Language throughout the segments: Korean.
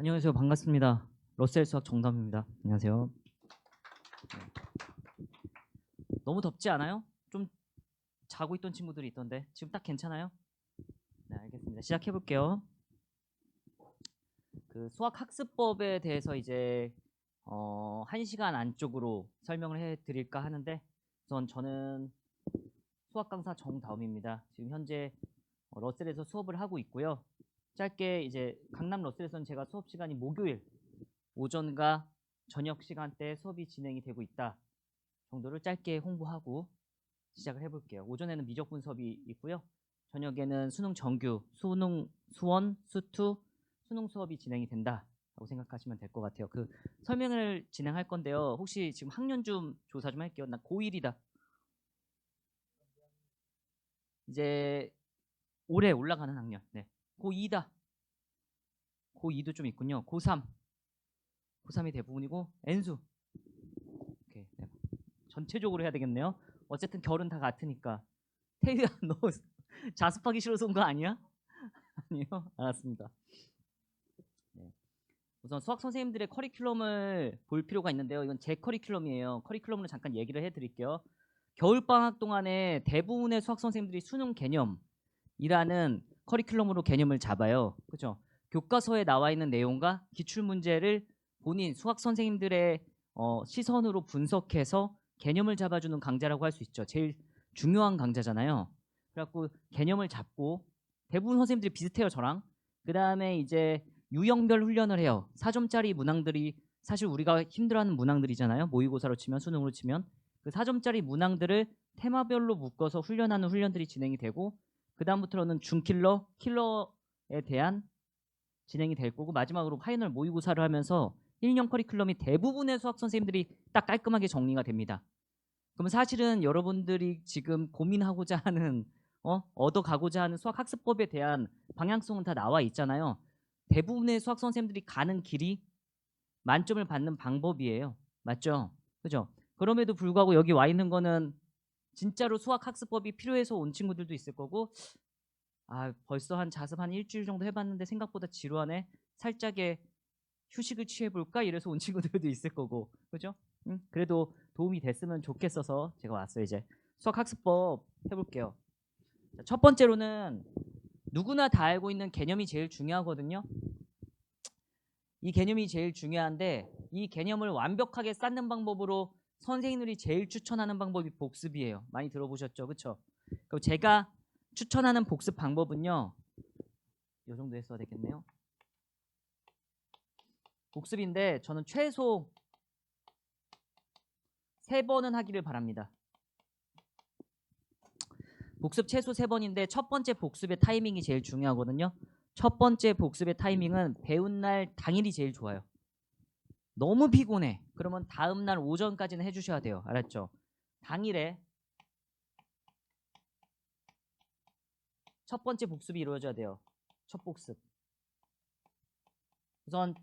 안녕하세요. 반갑습니다. 러셀 수학 정답입니다. 안녕하세요. 너무 덥지 않아요? 좀 자고 있던 친구들이 있던데 지금 딱 괜찮아요? 네, 알겠습니다. 시작해 볼게요. 그 수학 학습법에 대해서 이제 1시간 안쪽으로 설명을 해 드릴까 하는데 우선 저는 수학 강사 정다움입니다. 지금 현재 러셀에서 수업을 하고 있고요. 짧게 이제 강남 러셀에서는 제가 수업 시간이 목요일 오전과 저녁 시간대 수업이 진행이 되고 있다 정도를 짧게 홍보하고 시작을 해볼게요. 오전에는 미적분 수업이 있고요. 저녁에는 수능 정규, 수능 수원, 수투, 수능 수업이 진행이 된다라고 생각하시면 될 것 같아요. 그 설명을 진행할 건데요. 혹시 지금 학년 좀 조사 좀 할게요. 나 고1이다. 이제 올해 올라가는 학년. 네. 고2다. 고2도 좀 있군요. 고3. 고3이 대부분이고 N수. 오케이. 네. 전체적으로 해야 되겠네요. 어쨌든 결은 다 같으니까. 태희야, 너 자습하기 싫어서 온 거 아니야? 아니요. 알았습니다. 네. 우선 수학 선생님들의 커리큘럼을 볼 필요가 있는데요. 이건 제 커리큘럼이에요. 커리큘럼으로 잠깐 얘기를 해드릴게요. 겨울방학 동안에 대부분의 수학 선생님들이 수능 개념이라는 커리큘럼으로 개념을 잡아요. 그렇죠? 교과서에 나와 있는 내용과 기출문제를 본인 수학 선생님들의 시선으로 분석해서 개념을 잡아주는 강좌라고 할 수 있죠. 제일 중요한 강좌잖아요. 그래갖고 개념을 잡고 대부분 선생님들이 비슷해요, 저랑. 그 다음에 이제 유형별 훈련을 해요. 4점짜리 문항들이 사실 우리가 힘들어하는 문항들이잖아요. 모의고사로 치면, 수능으로 치면. 그 4점짜리 문항들을 테마별로 묶어서 훈련하는 훈련들이 진행이 되고, 그 다음부터는 중킬러, 킬러에 대한 진행이 될 거고, 마지막으로 파이널 모의고사를 하면서 1년 커리큘럼이 대부분의 수학 선생님들이 딱 깔끔하게 정리가 됩니다. 그러면 사실은 여러분들이 지금 고민하고자 하는 얻어가고자 하는 수학 학습법에 대한 방향성은 다 나와 있잖아요. 대부분의 수학 선생님들이 가는 길이 만점을 받는 방법이에요. 맞죠? 그죠? 그럼에도 불구하고 여기 와 있는 거는 진짜로 수학 학습법이 필요해서 온 친구들도 있을 거고, 벌써 한 자습 한 일주일 정도 해봤는데 생각보다 지루하네. 살짝의 휴식을 취해볼까? 이래서 온 친구들도 있을 거고, 그죠? 그래도 도움이 됐으면 좋겠어서 제가 왔어요. 이제 수학 학습법 해볼게요. 자, 첫 번째로는 누구나 다 알고 있는 개념이 제일 중요하거든요. 이 개념이 제일 중요한데 이 개념을 완벽하게 쌓는 방법으로 선생님들이 제일 추천하는 방법이 복습이에요. 많이 들어보셨죠? 그렇죠? 그리고 제가 추천하는 복습 방법은요. 이 정도 했어야 되겠네요. 복습인데 저는 최소 3번은 하기를 바랍니다. 복습 최소 3번인데 첫 번째 복습의 타이밍이 제일 중요하거든요. 첫 번째 복습의 타이밍은 배운 날 당일이 제일 좋아요. 너무 피곤해. 그러면 다음 날 오전까지는 해주셔야 돼요. 알았죠? 당일에 첫 번째 복습이 이루어져야 돼요. 첫 복습. 우선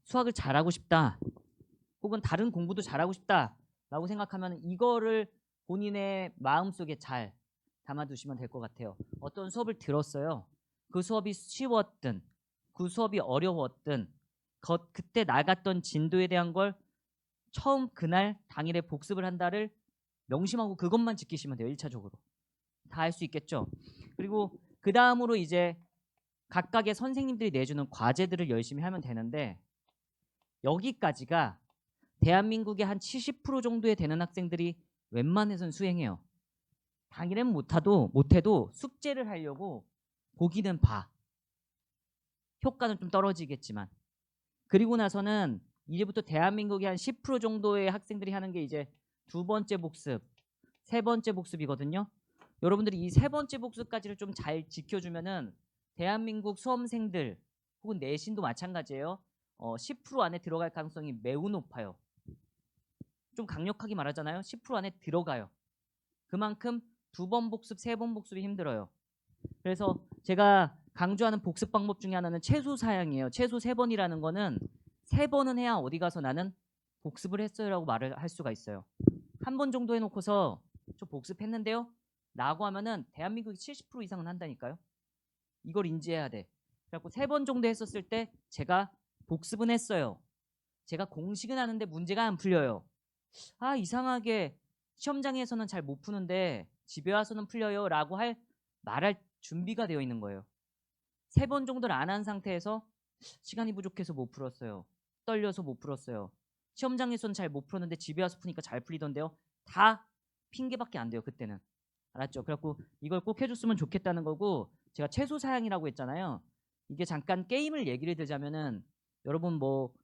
수학을 잘하고 싶다. 혹은 다른 공부도 잘하고 싶다. 라고 생각하면 이거를 본인의 마음속에 잘 담아두시면 될 것 같아요. 어떤 수업을 들었어요. 그 수업이 쉬웠든 그 수업이 어려웠든 그때 나갔던 진도에 대한 걸 처음 그날 당일에 복습을 한다를 명심하고 그것만 지키시면 돼요. 1차적으로. 다 할 수 있겠죠. 그리고 그 다음으로 이제 각각의 선생님들이 내주는 과제들을 열심히 하면 되는데 여기까지가 대한민국의 한 70% 정도에 되는 학생들이 웬만해서는 수행해요. 당일엔 못해도 숙제를 하려고 보기는 봐. 효과는 좀 떨어지겠지만. 그리고 나서는 이제부터 대한민국의 한 10% 정도의 학생들이 하는 게 이제 두 번째 복습, 세 번째 복습이거든요. 여러분들이 이 세 번째 복습까지를 좀 잘 지켜주면은 대한민국 수험생들 혹은 내신도 마찬가지예요. 10% 안에 들어갈 가능성이 매우 높아요. 좀 강력하게 말하잖아요. 10% 안에 들어가요. 그만큼 2번 복습, 3번 복습이 힘들어요. 그래서 제가 강조하는 복습 방법 중에 하나는 최소 사양이에요. 최소 3번이라는 거는 3번은 해야 어디 가서 나는 복습을 했어요라고 말을 할 수가 있어요. 한 번 정도 해놓고서 저 복습했는데요? 라고 하면은 대한민국이 70% 이상은 한다니까요. 이걸 인지해야 돼. 그래갖고 3번 정도 했었을 때 제가 복습은 했어요. 제가 공식은 하는데 문제가 안 풀려요. 아, 이상하게 시험장에서는 잘 못 푸는데 집에 와서는 풀려요 라고 말할 준비가 되어 있는 거예요. 3번 정도를 안 한 상태에서 시간이 부족해서 못 풀었어요. 떨려서 못 풀었어요. 시험장에서는 잘 못 풀었는데 집에 와서 푸니까 잘 풀리던데요. 다 핑계밖에 안 돼요, 그때는. 알았죠? 그래갖고 이걸 꼭 해줬으면 좋겠다는 거고, 제가 최소 사양이라고 했잖아요. 이게 잠깐 게임을 얘기를 들자면은, 여러분 뭐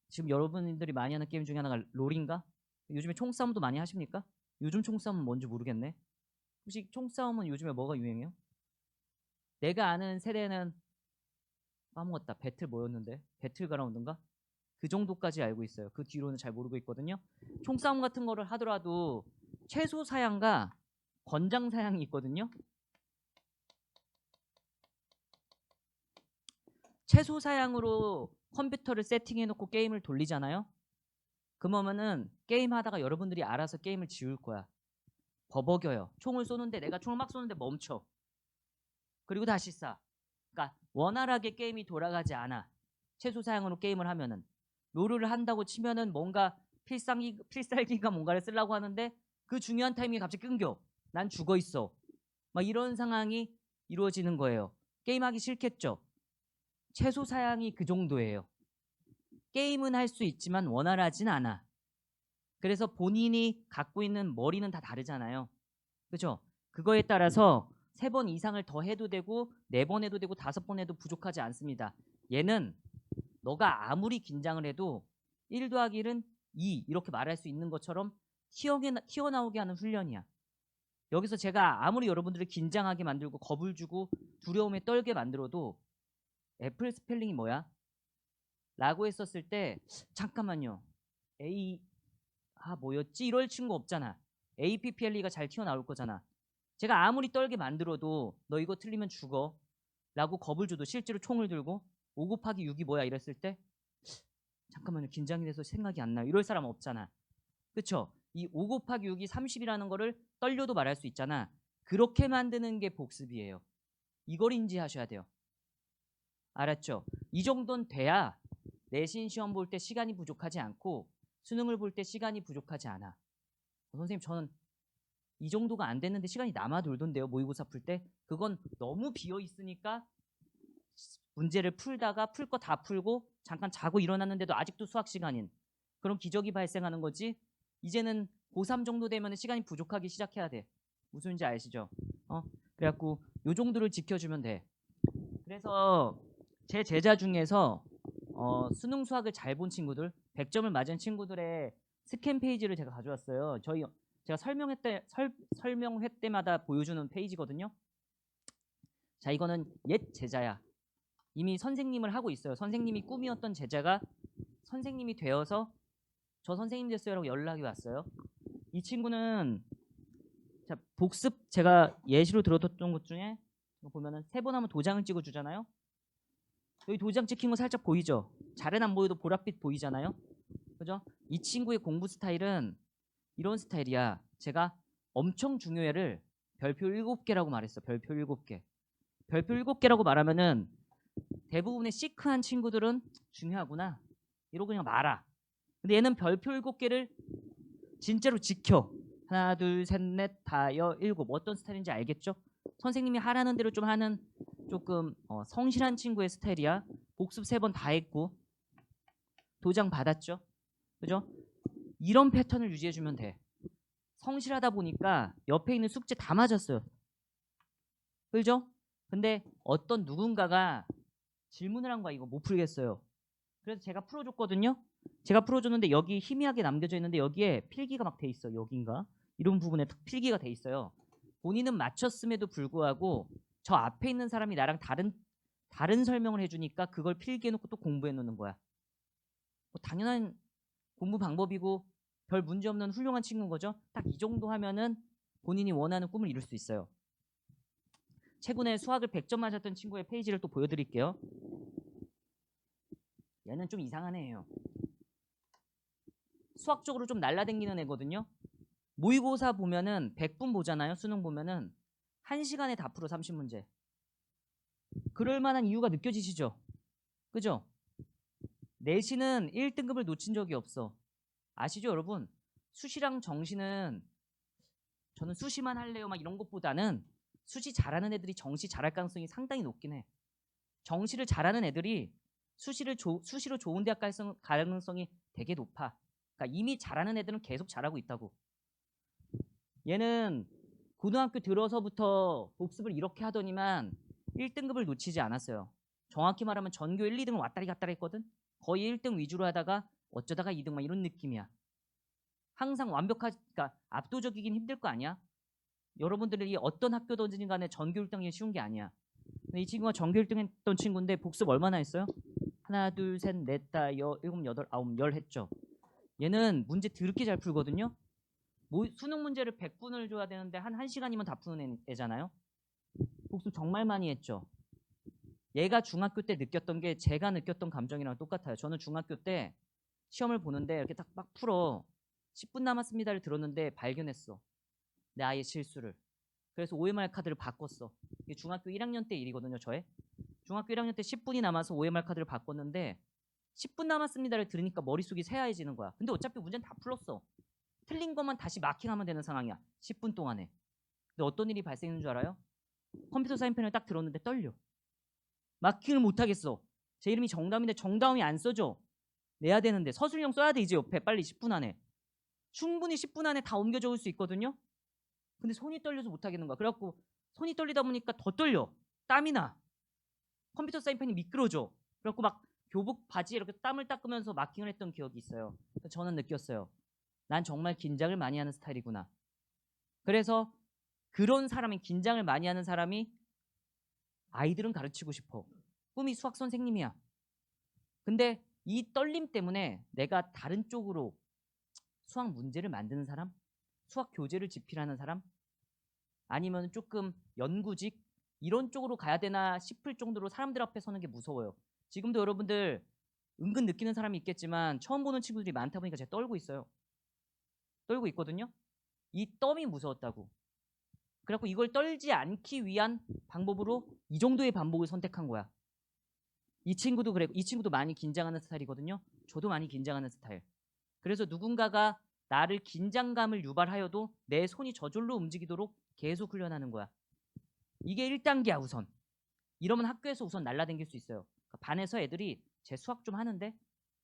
지금 여러분들이 많이 하는 게임 중에 하나가 롤인가? 요즘에 총싸움도 많이 하십니까? 요즘 총싸움은 뭔지 모르겠네. 혹시 총싸움은 요즘에 뭐가 유행해요? 내가 아는 세대는 까먹었다. 배틀 뭐였는데? 배틀그라운드인가? 그 정도까지 알고 있어요. 그 뒤로는 잘 모르고 있거든요. 총싸움 같은 거를 하더라도 최소 사양과 권장 사양이 있거든요. 최소 사양으로 컴퓨터를 세팅해 놓고 게임을 돌리잖아요. 그러면은 게임 하다가 여러분들이 알아서 게임을 지울 거야. 버벅여요. 총을 쏘는데 내가 총을 막 쏘는데 멈춰. 그리고 다시 쏴. 그러니까 원활하게 게임이 돌아가지 않아. 최소 사양으로 게임을 하면은. 롤을 한다고 치면은 뭔가 필살기가 뭔가를 쓰려고 하는데 그 중요한 타이밍에 갑자기 끊겨. 난 죽어 있어. 막 이런 상황이 이루어지는 거예요. 게임하기 싫겠죠. 최소 사양이 그 정도예요. 게임은 할 수 있지만 원활하진 않아. 그래서 본인이 갖고 있는 머리는 다 다르잖아요. 그죠? 그거에 따라서 3번 이상을 더 해도 되고 4번 해도 되고 5번 해도 부족하지 않습니다. 얘는 너가 아무리 긴장을 해도 1 더하기 1은 2 이렇게 말할 수 있는 것처럼 튀어나오게 하는 훈련이야. 여기서 제가 아무리 여러분들을 긴장하게 만들고 겁을 주고 두려움에 떨게 만들어도 애플 스펠링이 뭐야? 라고 했었을 때 잠깐만요. 뭐였지? 이럴 친구 없잖아. APPLE가 잘 튀어나올 거잖아. 제가 아무리 떨게 만들어도 너 이거 틀리면 죽어 라고 겁을 줘도 실제로 총을 들고 5 곱하기 6이 뭐야 이랬을 때 잠깐만요. 긴장이 돼서 생각이 안 나요. 이럴 사람 없잖아. 그쵸? 이 5 곱하기 6이 30이라는 거를 떨려도 말할 수 있잖아. 그렇게 만드는 게 복습이에요. 이걸 인지하셔야 돼요. 알았죠? 이 정도는 돼야 내신 시험 볼 때 시간이 부족하지 않고 수능을 볼 때 시간이 부족하지 않아. 선생님 저는 이 정도가 안 됐는데 시간이 남아 돌던데요. 모의고사 풀 때. 그건 너무 비어 있으니까 문제를 풀다가 풀 거 다 풀고 잠깐 자고 일어났는데도 아직도 수학 시간인 그런 기적이 발생하는 거지. 이제는 고3 정도 되면 시간이 부족하기 시작해야 돼. 무슨 말인지 아시죠? 그래갖고 요 정도를 지켜주면 돼. 그래서 제 제자 중에서 수능 수학을 잘 본 친구들 100점을 맞은 친구들의 스캔 페이지를 제가 가져왔어요. 제가 설명회 때마다 보여주는 페이지거든요. 자, 이거는 옛 제자야. 이미 선생님을 하고 있어요. 선생님이 꿈이었던 제자가 선생님이 되어서 저 선생님 됐어요라고 연락이 왔어요. 이 친구는 자, 복습 제가 예시로 들어뒀던 것 중에 보면은 3번 하면 도장을 찍어 주잖아요. 여기 도장 찍힌 거 살짝 보이죠? 잘은 안 보여도 보랏빛 보이잖아요. 그죠? 이 친구의 공부 스타일은 이런 스타일이야. 제가 엄청 중요해를 별표 7개라고 말했어. 별표 7개. 별표 7개라고 말하면은 대부분의 시크한 친구들은 중요하구나. 이러고 그냥 말아. 근데 얘는 별표 7개를 진짜로 지켜. 하나, 둘, 셋, 넷, 다, 일곱. 어떤 스타일인지 알겠죠? 선생님이 하라는 대로 좀 하는 조금 성실한 친구의 스타일이야. 복습 3번 다 했고 도장 받았죠? 그죠? 이런 패턴을 유지해주면 돼. 성실하다 보니까 옆에 있는 숙제 다 맞았어요. 그죠? 근데 어떤 누군가가 질문을 한 거야. 이거 못 풀겠어요. 그래서 제가 풀어줬거든요. 제가 풀어줬는데 여기 희미하게 남겨져 있는데 여기에 필기가 막 돼 있어. 여긴가? 이런 부분에 필기가 돼 있어요. 본인은 맞췄음에도 불구하고 저 앞에 있는 사람이 나랑 다른 설명을 해주니까 그걸 필기해놓고 또 공부해 놓는 거야. 뭐 당연한 공부 방법이고 별 문제 없는 훌륭한 친구인 거죠. 딱 이 정도 하면은 본인이 원하는 꿈을 이룰 수 있어요. 최근에 수학을 100점 맞았던 친구의 페이지를 또 보여드릴게요. 얘는 좀 이상한 애예요. 수학적으로 좀 날라다니는 애거든요. 모의고사 보면은 100분 보잖아요. 수능 보면은 1시간에 다 풀어 30문제. 그럴 만한 이유가 느껴지시죠? 그죠? 내신은 1등급을 놓친 적이 없어. 아시죠, 여러분? 수시랑 정시는 저는 수시만 할래요 막 이런 것보다는 수시 잘하는 애들이 정시 잘할 가능성이 상당히 높긴 해. 정시를 잘하는 애들이 수시로 좋은 대학 갈 가능성이 되게 높아. 그러니까 이미 잘하는 애들은 계속 잘하고 있다고. 얘는 고등학교 들어서부터 복습을 이렇게 하더니만 1등급을 놓치지 않았어요. 정확히 말하면 전교 1, 2등을 왔다리 갔다리 했거든. 거의 1등 위주로 하다가 어쩌다가 2등 막 이런 느낌이야. 항상 그러니까 압도적이긴 힘들 거 아니야. 여러분들이 어떤 학교든지 간에 전교 1등이 쉬운 게 아니야. 근데 이 친구가 전교 1등 했던 친구인데 복습 얼마나 했어요? 하나, 둘, 셋, 넷, 다, 일곱, 여덟, 아홉, 열 했죠. 얘는 문제 드럽게 잘 풀거든요. 수능 문제를 100분을 줘야 되는데 한 1시간이면 다 푸는 애잖아요. 복습 정말 많이 했죠. 얘가 중학교 때 느꼈던 게 제가 느꼈던 감정이랑 똑같아요. 저는 중학교 때 시험을 보는데 이렇게 딱 막 풀어. 10분 남았습니다를 들었는데 발견했어. 내 아이의 실수를. 그래서 OMR 카드를 바꿨어. 이게 중학교 1학년 때 일이거든요, 저의. 중학교 1학년 때 10분이 남아서 OMR 카드를 바꿨는데 10분 남았습니다를 들으니까 머릿속이 새하얘지는 거야. 근데 어차피 문제는 다 풀었어. 틀린 것만 다시 마킹하면 되는 상황이야. 10분 동안에. 근데 어떤 일이 발생했는 줄 알아요? 컴퓨터 사인펜을 딱 들었는데 떨려. 마킹을 못하겠어. 제 이름이 정다운인데 정다운이 안 써져. 내야 되는데 서술형 써야 돼 이제 옆에 빨리 10분 안에. 충분히 10분 안에 다 옮겨 적을 수 있거든요. 근데 손이 떨려서 못하겠는 거야. 그래갖고 손이 떨리다 보니까 더 떨려. 땀이 나. 컴퓨터 사인펜이 미끄러져. 그래갖고 막 교복 바지에 이렇게 땀을 닦으면서 마킹을 했던 기억이 있어요. 저는 느꼈어요. 난 정말 긴장을 많이 하는 스타일이구나. 그래서 그런 사람이 긴장을 많이 하는 사람이 아이들은 가르치고 싶어. 꿈이 수학 선생님이야. 근데 이 떨림 때문에 내가 다른 쪽으로 수학 문제를 만드는 사람? 수학 교재를 집필하는 사람? 아니면 조금 연구직? 이런 쪽으로 가야 되나 싶을 정도로 사람들 앞에 서는 게 무서워요. 지금도 여러분들 은근 느끼는 사람이 있겠지만 처음 보는 친구들이 많다 보니까 제가 떨고 있어요. 떨고 있거든요. 이 땀이 무서웠다고. 그래갖고 이걸 떨지 않기 위한 방법으로 이 정도의 반복을 선택한 거야. 이 친구도 그래. 이 친구도 많이 긴장하는 스타일이거든요. 저도 많이 긴장하는 스타일. 그래서 누군가가 나를 긴장감을 유발하여도 내 손이 저절로 움직이도록 계속 훈련하는 거야. 이게 1단계야 우선. 이러면 학교에서 우선 날라다닐 수 있어요. 그러니까 반에서 애들이 제 수학 좀 하는데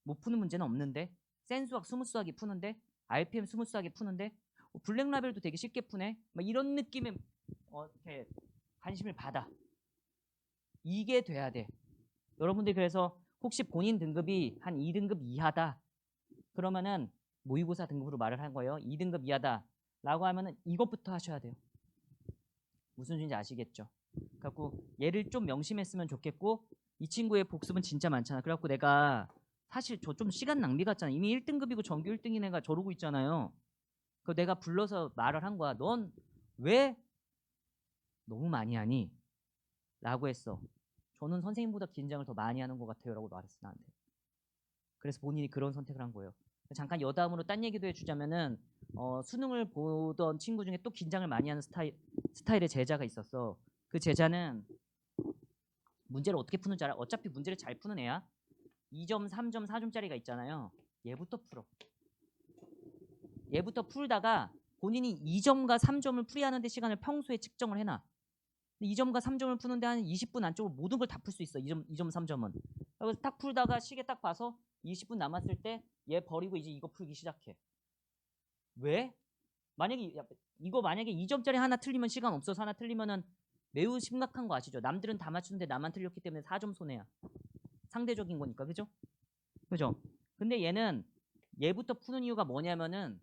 못 푸는 문제는 없는데 센 수학 스무스하게 푸는데 RPM 스무스하게 푸는데 블랙 라벨도 되게 쉽게 푸네. 막 이런 느낌의 이렇게 관심을 받아. 이게 돼야 돼. 여러분들이 그래서 혹시 본인 등급이 한 2등급 이하다. 그러면은 모의고사 등급으로 말을 한 거예요. 2등급 이하다. 라고 하면은 이것부터 하셔야 돼요. 무슨 소리인지 아시겠죠? 그래갖고 얘를 좀 명심했으면 좋겠고 이 친구의 복습은 진짜 많잖아. 그래갖고 내가 사실 저 좀 시간 낭비 같잖아. 이미 1등급이고 전교 1등인 애가 저러고 있잖아요. 그 내가 불러서 말을 한 거야. 넌 왜 너무 많이 하니? 라고 했어. 저는 선생님보다 긴장을 더 많이 하는 것 같아요. 라고 말했어 나한테. 그래서 본인이 그런 선택을 한 거예요. 잠깐 여담으로 딴 얘기도 해주자면은 수능을 보던 친구 중에 또 긴장을 많이 하는 스타일의 제자가 있었어. 그 제자는 문제를 어떻게 푸는 줄 알아? 어차피 문제를 잘 푸는 애야. 2점, 3점, 4점짜리가 있잖아요. 얘부터 풀어. 얘부터 풀다가 본인이 2점과 3점을 풀이하는데 시간을 평소에 측정을 해놔. 2점과 3점을 푸는데 한 20분 안쪽으로 모든 걸 다 풀 수 있어. 2점, 3점은. 그래서 딱 풀다가 시계 딱 봐서 20분 남았을 때 얘 버리고 이제 이거 풀기 시작해. 왜? 만약에 2점짜리 하나 틀리면 시간 없어서 하나 틀리면은 매우 심각한 거 아시죠? 남들은 다 맞추는데 나만 틀렸기 때문에 4점 손해야. 상대적인 거니까. 그죠? 그죠? 근데 얘부터 푸는 이유가 뭐냐면은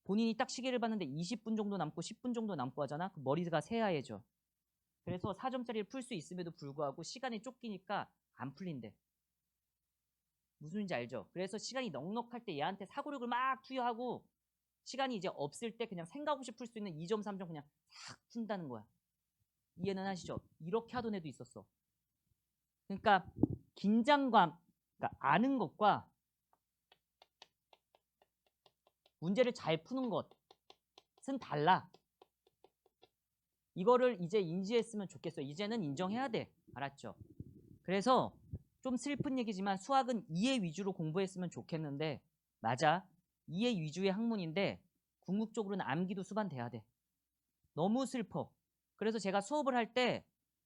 본인이 딱 시계를 봤는데 20분 정도 남고 10분 정도 남고 하잖아. 그 머리가 새하얘져. 그래서 4점짜리를 풀 수 있음에도 불구하고 시간이 쫓기니까 안 풀린대. 무슨 말인지 알죠? 그래서 시간이 넉넉할 때 얘한테 사고력을 막 투여하고 시간이 이제 없을 때 그냥 생각 없이 풀 수 있는 2점, 3점 그냥 싹 푼다는 거야. 이해는 하시죠? 이렇게 하던 애도 있었어. 그러니까 긴장감, 그러니까 아는 것과 문제를 잘 푸는 것은 달라. 이거를 이제 인지했으면 좋겠어요. 이제는 인정해야 돼. 알았죠? 그래서 좀 슬픈 얘기지만 수학은 이해 위주로 공부했으면 좋겠는데 맞아. 이해 위주의 학문인데 궁극적으로는 암기도 수반돼야 돼. 너무 슬퍼. 그래서 제가 수업을 할 때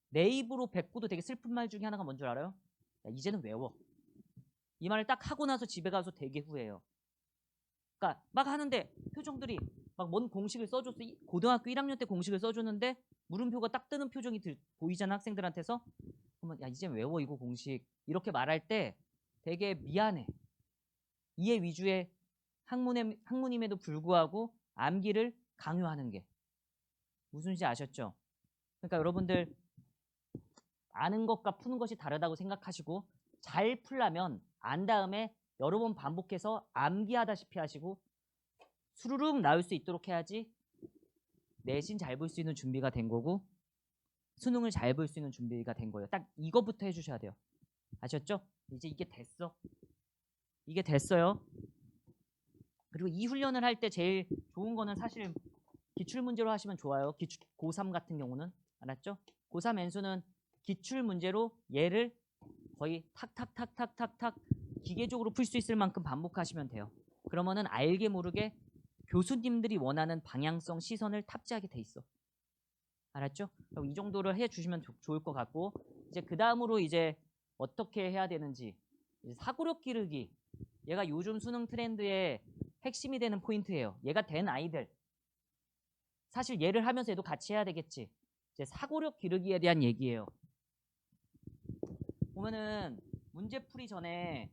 내 입으로 뱉고도 되게 슬픈 말 중에 하나가 뭔 줄 알아요? 야, 이제는 외워. 이 말을 딱 하고 나서 집에 가서 되게 후회해요. 그러니까 막 하는데 표정들이 막 뭔 공식을 써줬어. 고등학교 1학년 때 공식을 써줬는데 물음표가 딱 뜨는 표정이 보이잖아 학생들한테서. 그러면 야 이제 외워 이거 공식 이렇게 말할 때 되게 미안해. 이해 위주의 학문임에도 불구하고 암기를 강요하는 게 무슨지 아셨죠? 그러니까 여러분들 아는 것과 푸는 것이 다르다고 생각하시고 잘 풀려면 안 다음에 여러 번 반복해서 암기하다시피 하시고 수르륵 나올 수 있도록 해야지 내신 잘 볼 수 있는 준비가 된 거고 수능을 잘 볼 수 있는 준비가 된 거예요. 딱 이거부터 해주셔야 돼요. 아셨죠? 이제 이게 됐어. 이게 됐어요. 그리고 이 훈련을 할 때 제일 좋은 거는 사실 기출문제로 하시면 좋아요. 고3 같은 경우는. 알았죠? 고3 N수는 기출문제로 얘를 거의 탁탁탁탁탁탁 기계적으로 풀 수 있을 만큼 반복하시면 돼요. 그러면은 알게 모르게 교수님들이 원하는 방향성 시선을 탑재하게 돼 있어. 알았죠? 그럼 이 정도를 해주시면 좋을 것 같고 이제 그 다음으로 이제 어떻게 해야 되는지 이제 사고력 기르기 얘가 요즘 수능 트렌드의 핵심이 되는 포인트예요. 얘가 된 아이들 사실 얘를 하면서 얘도 같이 해야 되겠지. 이제 사고력 기르기에 대한 얘기예요. 보면은 문제풀이 전에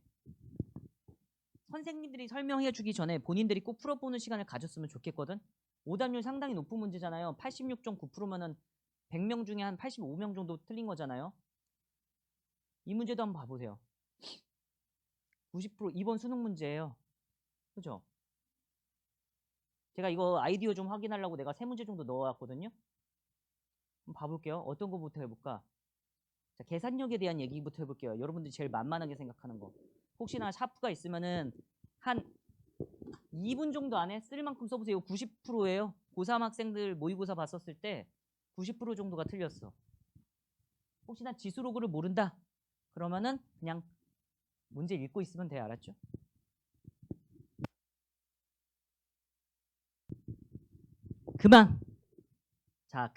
선생님들이 설명해 주기 전에 본인들이 꼭 풀어보는 시간을 가졌으면 좋겠거든. 오답률 상당히 높은 문제잖아요. 86.9%면은 100명 중에 한 85명 정도 틀린 거잖아요. 이 문제도 한번 봐보세요. 90% 이번 수능 문제예요. 그죠? 제가 이거 아이디어 좀 확인하려고 내가 3문제 정도 넣어왔거든요. 한번 봐볼게요. 어떤 거부터 해볼까? 자, 계산력에 대한 얘기부터 해볼게요. 여러분들이 제일 만만하게 생각하는 거. 혹시나 샤프가 있으면은 한 2분 정도 안에 쓸 만큼 써보세요. 90%예요. 고3 학생들 모의고사 봤었을 때 90% 정도가 틀렸어. 혹시나 지수로그를 모른다? 그러면은 그냥 문제 읽고 있으면 돼요. 알았죠? 그만! 자,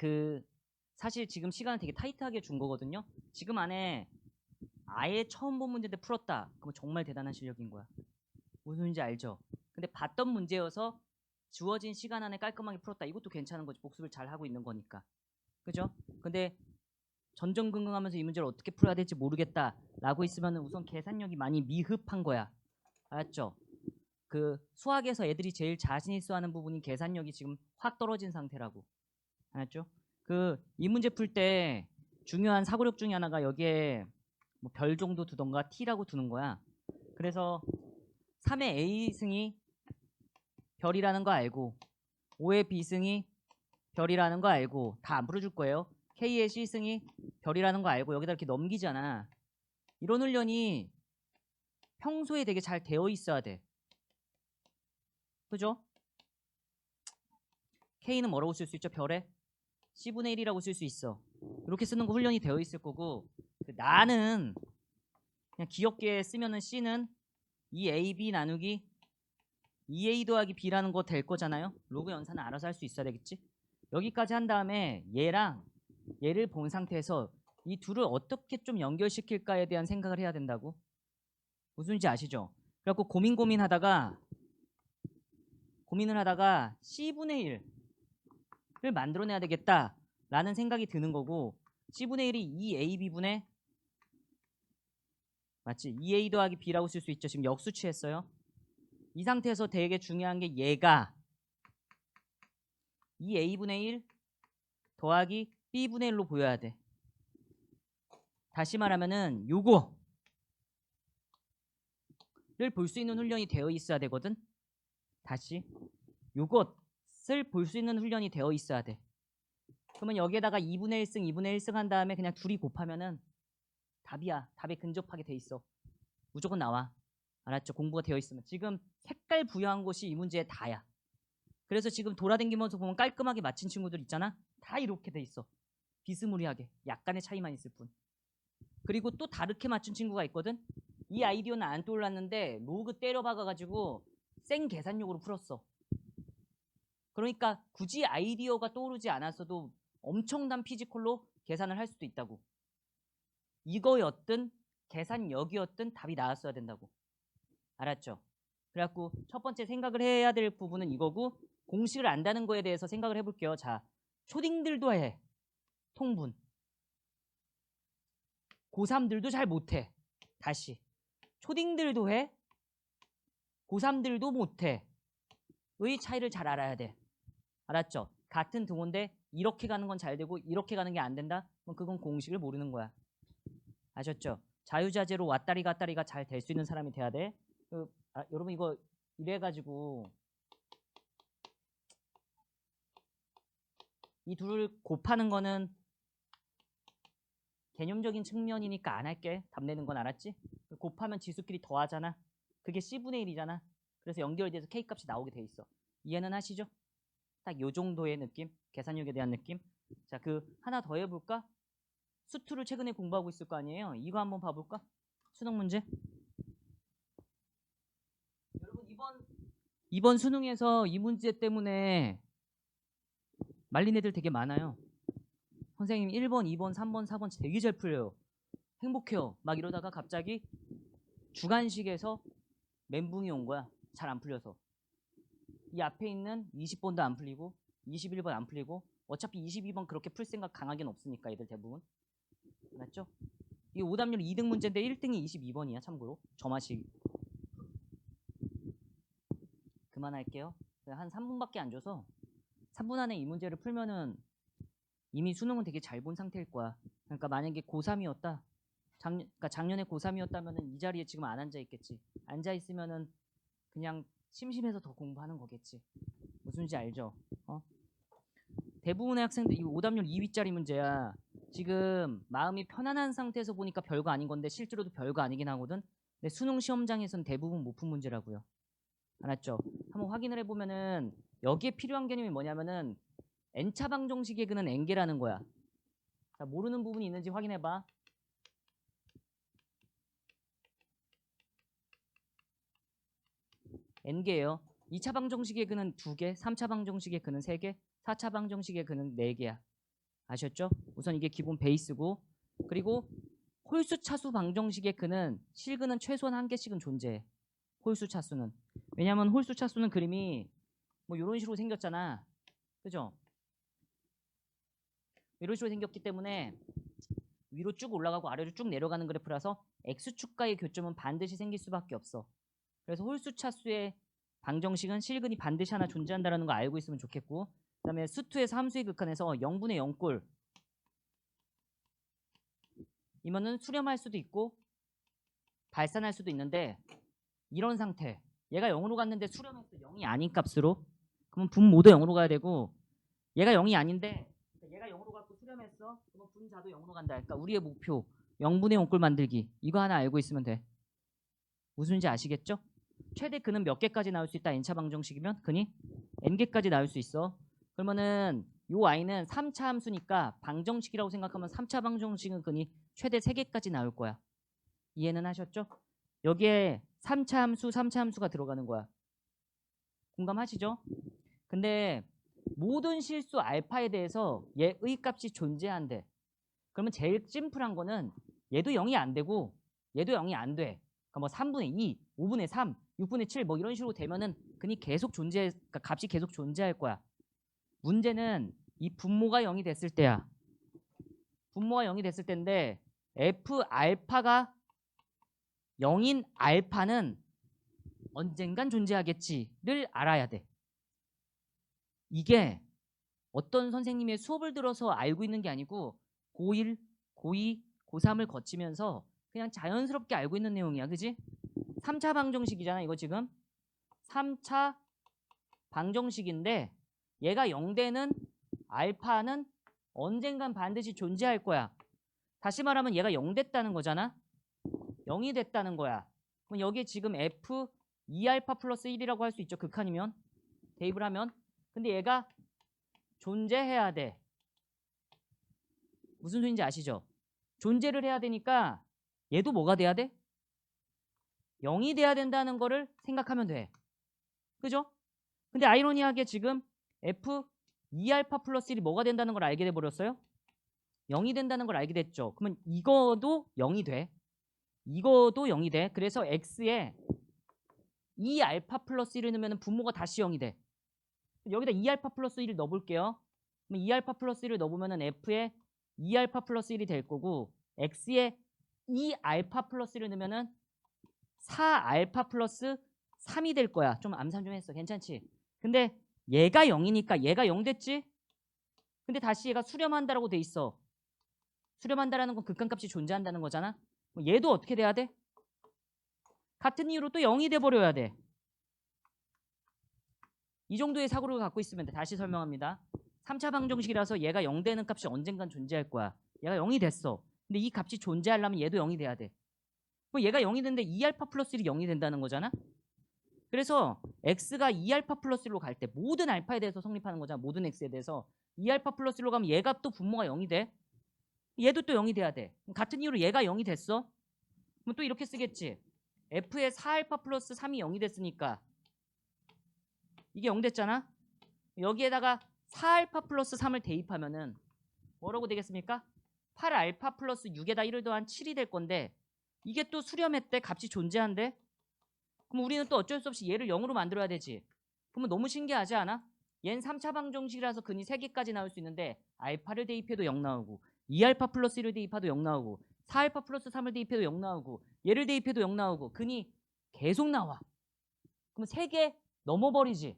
사실 지금 시간을 되게 타이트하게 준 거거든요. 지금 안에 아예 처음 본 문제인데 풀었다. 그럼 정말 대단한 실력인 거야. 무슨 말인지 알죠? 근데 봤던 문제여서 주어진 시간 안에 깔끔하게 풀었다. 이것도 괜찮은 거지. 복습을 잘 하고 있는 거니까. 그죠? 근데 전전긍긍하면서 이 문제를 어떻게 풀어야 될지 모르겠다라고 있으면 우선 계산력이 많이 미흡한 거야. 알았죠? 그 수학에서 애들이 제일 자신 있어 하는 부분이 계산력이 지금 확 떨어진 상태라고. 알았죠? 이 문제 풀 때 중요한 사고력 중에 하나가 여기에 뭐 별 정도 두던가 T라고 두는 거야. 그래서 3의 A승이 별이라는 거 알고 5의 B승이 별이라는 거 알고 다 안 풀어줄 거예요. K의 C승이 별이라는 거 알고 여기다 이렇게 넘기잖아. 이런 훈련이 평소에 되게 잘 되어 있어야 돼. 그죠? K는 뭐라고 쓸 수 있죠? 별에? C분의 1이라고 쓸 수 있어. 이렇게 쓰는 거 훈련이 되어 있을 거고 나는 그냥 귀엽게 쓰면은 C는 2AB 나누기 2A 더하기 B라는 거 될 거잖아요. 로그 연산은 알아서 할 수 있어야 되겠지. 여기까지 한 다음에 얘랑 얘를 본 상태에서 이 둘을 어떻게 좀 연결시킬까에 대한 생각을 해야 된다고. 무슨지 아시죠? 그래갖고 고민을 하다가 C분의 1을 만들어내야 되겠다라는 생각이 드는 거고 C분의 1이 2AB분의 맞지? 2A 더하기 B라고 쓸 수 있죠. 지금 역수 취했어요. 이 상태에서 되게 중요한 게 얘가 2A분의 1 더하기 B분의 1로 보여야 돼. 다시 말하면은 요거를 볼 수 있는 훈련이 되어 있어야 되거든. 다시 요것을 볼 수 있는 훈련이 되어 있어야 돼. 그러면 여기에다가 2분의 1승 2분의 1승 한 다음에 그냥 둘이 곱하면은 답이야. 답에 근접하게 돼 있어. 무조건 나와. 알았죠? 공부가 되어 있으면. 지금 색깔 부여한 것이 이 문제의 다야. 그래서 지금 돌아다니면서 보면 깔끔하게 맞힌 친구들 있잖아. 다 이렇게 돼 있어. 비스무리하게. 약간의 차이만 있을 뿐. 그리고 또 다르게 맞춘 친구가 있거든. 이 아이디어는 안 떠올랐는데 로그 때려 박아가지고 생 계산력으로 풀었어. 그러니까 굳이 아이디어가 떠오르지 않았어도 엄청난 피지컬로 계산을 할 수도 있다고. 이거였든 계산력이었든 답이 나왔어야 된다고. 알았죠? 그래갖고 첫 번째 생각을 해야 될 부분은 이거고, 공식을 안다는 거에 대해서 생각을 해볼게요. 자, 초딩들도 해. 통분. 고3들도 잘 못해. 다시. 초딩들도 해. 고3들도 못해. 의 차이를 잘 알아야 돼. 알았죠? 같은 등호인데 이렇게 가는 건 잘 되고 이렇게 가는 게 안 된다? 그럼 그건 공식을 모르는 거야. 아셨죠? 자유자재로 왔다리 갔다리가 잘 될 수 있는 사람이 돼야 돼. 여러분 이거 이래가지고 이 둘을 곱하는 거는 개념적인 측면이니까 안 할게. 답 내는 건 알았지? 곱하면 지수끼리 더하잖아. 그게 C분의 1이잖아. 그래서 연결돼서 K값이 나오게 돼 있어. 이해는 하시죠? 딱 요 정도의 느낌? 계산력에 대한 느낌? 자, 하나 더 해볼까? 수투를 최근에 공부하고 있을 거 아니에요? 이거 한번 봐볼까? 수능 문제. 여러분 이번 수능에서 이 문제 때문에 말린 애들 되게 많아요. 선생님 1번, 2번, 3번, 4번 되게 잘 풀려요. 행복해요. 막 이러다가 갑자기 주관식에서 멘붕이 온 거야. 잘 안 풀려서. 이 앞에 있는 20번도 안 풀리고 21번 안 풀리고 어차피 22번 그렇게 풀 생각 강하게는 없으니까 애들 대부분. 맞죠? 이 오답률 2등 문제인데 1등이 22번이야 참고로. 저마식. 그만할게요. 한 3분밖에 안 줘서 3분 안에 이 문제를 풀면은 이미 수능은 되게 잘 본 상태일 거야. 그러니까 만약에 고3이었다. 그러니까 작년에 고3이었다면은 이 자리에 지금 안 앉아 있겠지. 앉아 있으면은 그냥 심심해서 더 공부하는 거겠지. 무슨지 알죠? 대부분의 학생들 이 오답률 2위짜리 문제야. 지금 마음이 편안한 상태에서 보니까 별거 아닌 건데 실제로도 별거 아니긴 하거든. 근데 수능 시험장에서는 대부분 못 푼 문제라고요. 알았죠? 한번 확인을 해보면은 여기에 필요한 개념이 뭐냐면은 n차 방정식의 근은 n개라는 거야. 자, 모르는 부분이 있는지 확인해봐. n개예요. 2차 방정식의 근은 2개, 3차 방정식의 근은 3개, 4차 방정식의 근은 4개야. 아셨죠? 우선 이게 기본 베이스고, 그리고 홀수 차수 방정식의 근은 실근은 최소한 1개씩은 존재해. 홀수 차수는. 왜냐면 홀수 차수는 그림이 뭐 이런 식으로 생겼잖아. 그죠? 이런 식으로 생겼기 때문에 위로 쭉 올라가고 아래로 쭉 내려가는 그래프라서 x축과의 교점은 반드시 생길 수밖에 없어. 그래서 홀수 차수의 방정식은 실근이 반드시 하나 존재한다는 거 알고 있으면 좋겠고, 그 다음에 수투에서 함수의 극한에서 0분의 0꼴 이면은 수렴할 수도 있고 발산할 수도 있는데, 이런 상태 얘가 0으로 갔는데 수렴했어. 0이 아닌 값으로. 그러면 분모도 0으로 가야 되고, 얘가 0이 아닌데 얘가 0으로 갔고 수렴했어. 그러면 분자도 0으로 간다. 그러니까 우리의 목표 0분의 0꼴 만들기. 이거 하나 알고 있으면 돼. 무슨지 아시겠죠? 최대 근은 몇 개까지 나올 수 있다. n차 방정식이면 근이 n개까지 나올 수 있어. 그러면은 요 y는 3차 함수니까 방정식이라고 생각하면 3차 방정식은 근이 최대 3개까지 나올 거야. 이해는 하셨죠? 여기에 3차 함수, 3차 함수가 들어가는 거야. 공감하시죠? 근데 모든 실수 알파에 대해서 얘의 값이 존재한대. 그러면 제일 심플한 거는 얘도 0이 안 되고 얘도 0이 안 돼. 그러니까 뭐 3분의 2, 5분의 3, 6분의 7 뭐 이런 식으로 되면은 근이 계속 그러니까 값이 계속 존재할 거야. 문제는 이 분모가 0이 됐을 때야. 분모가 0이 됐을 때인데 f 알파가 0인 알파는 언젠간 존재하겠지를 알아야 돼. 이게 어떤 선생님의 수업을 들어서 알고 있는 게 아니고 고1, 고2, 고3을 거치면서 그냥 자연스럽게 알고 있는 내용이야. 그지? 3차 방정식이잖아. 이거 지금 3차 방정식인데 얘가 0되는 알파는 언젠간 반드시 존재할 거야. 다시 말하면 얘가 0 됐다는 거잖아. 0이 됐다는 거야. 그럼 여기에 지금 f 2알파 플러스 1이라고 할 수 있죠. 극한이면. 대입을 하면. 근데 얘가 존재해야 돼. 무슨 소리인지 아시죠? 존재를 해야 되니까 얘도 뭐가 돼야 돼? 0이 돼야 된다는 거를 생각하면 돼. 그죠? 근데 아이러니하게 지금 F 2알파 플러스 1이 뭐가 된다는 걸 알게 돼버렸어요? 0이 된다는 걸 알게 됐죠. 그러면 이거도 0이 돼. 이거도 0이 돼. 그래서 X에 2알파 플러스 1을 넣으면 분모가 다시 0이 돼. 여기다 2알파 플러스 1을 넣어볼게요. 그럼 2알파 플러스 1을 넣어보면 F에 2알파 플러스 1이 될 거고 X에 2알파 플러스 1을 넣으면 4알파 플러스 3이 될 거야. 좀 암산 좀 했어. 괜찮지? 근데 얘가 0이니까 얘가 0 됐지? 근데 다시 얘가 수렴한다라고 돼 있어. 수렴한다라는 건 극한값이 존재한다는 거잖아. 얘도 어떻게 돼야 돼? 같은 이유로 또 0이 돼버려야 돼. 이 정도의 사고를 갖고 있으면 돼. 다시 설명합니다. 3차 방정식이라서 얘가 0 되는 값이 언젠간 존재할 거야. 얘가 0이 됐어. 근데 이 값이 존재하려면 얘도 0이 돼야 돼. 그럼 얘가 0이 되는데 2알파 플러스 1이 0이 된다는 거잖아. 그래서 x가 2알파 플러스 1로 갈 때 모든 알파에 대해서 성립하는 거잖아. 모든 x에 대해서 2알파 플러스 1로 가면 얘가 또 분모가 0이 돼. 얘도 또 0이 돼야 돼. 같은 이유로 얘가 0이 됐어. 그럼 또 이렇게 쓰겠지. f의 4알파 플러스 3이 0이 됐으니까 이게 0 됐잖아. 여기에다가 4알파 플러스 3을 대입하면은 뭐라고 되겠습니까? 8알파 플러스 6에다 1을 더한 7이 될 건데 이게 또 수렴했대. 값이 존재한대. 그럼 우리는 또 어쩔 수 없이 얘를 0으로 만들어야 되지. 그러면 너무 신기하지 않아? 얘는 3차 방정식이라서 근이 3개까지 나올 수 있는데 알파를 대입해도 0 나오고 2알파 플러스 1을 대입해도 0 나오고 4알파 플러스 3을 대입해도 0 나오고 얘를 대입해도 0 나오고 근이 계속 나와. 그럼 3개 넘어버리지.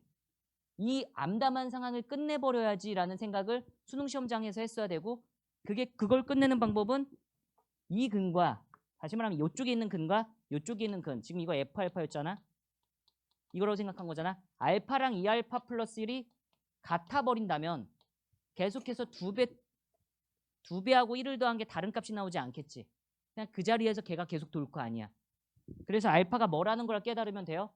이 암담한 상황을 끝내버려야지 라는 생각을 수능시험장에서 했어야 되고 그걸 끝내는 방법은 이 근과 다시 말하면 이쪽에 있는 근과 이쪽에 있는 근 지금 이거 F알파였잖아. 이거라고 생각한 거잖아. 알파랑 2알파 플러스 1이 같아 버린다면 계속해서 2배하고 1을 더한 게 다른 값이 나오지 않겠지. 그냥 그 자리에서 걔가 계속 돌 거 아니야. 그래서 알파가 뭐라는 걸 깨달으면 돼요?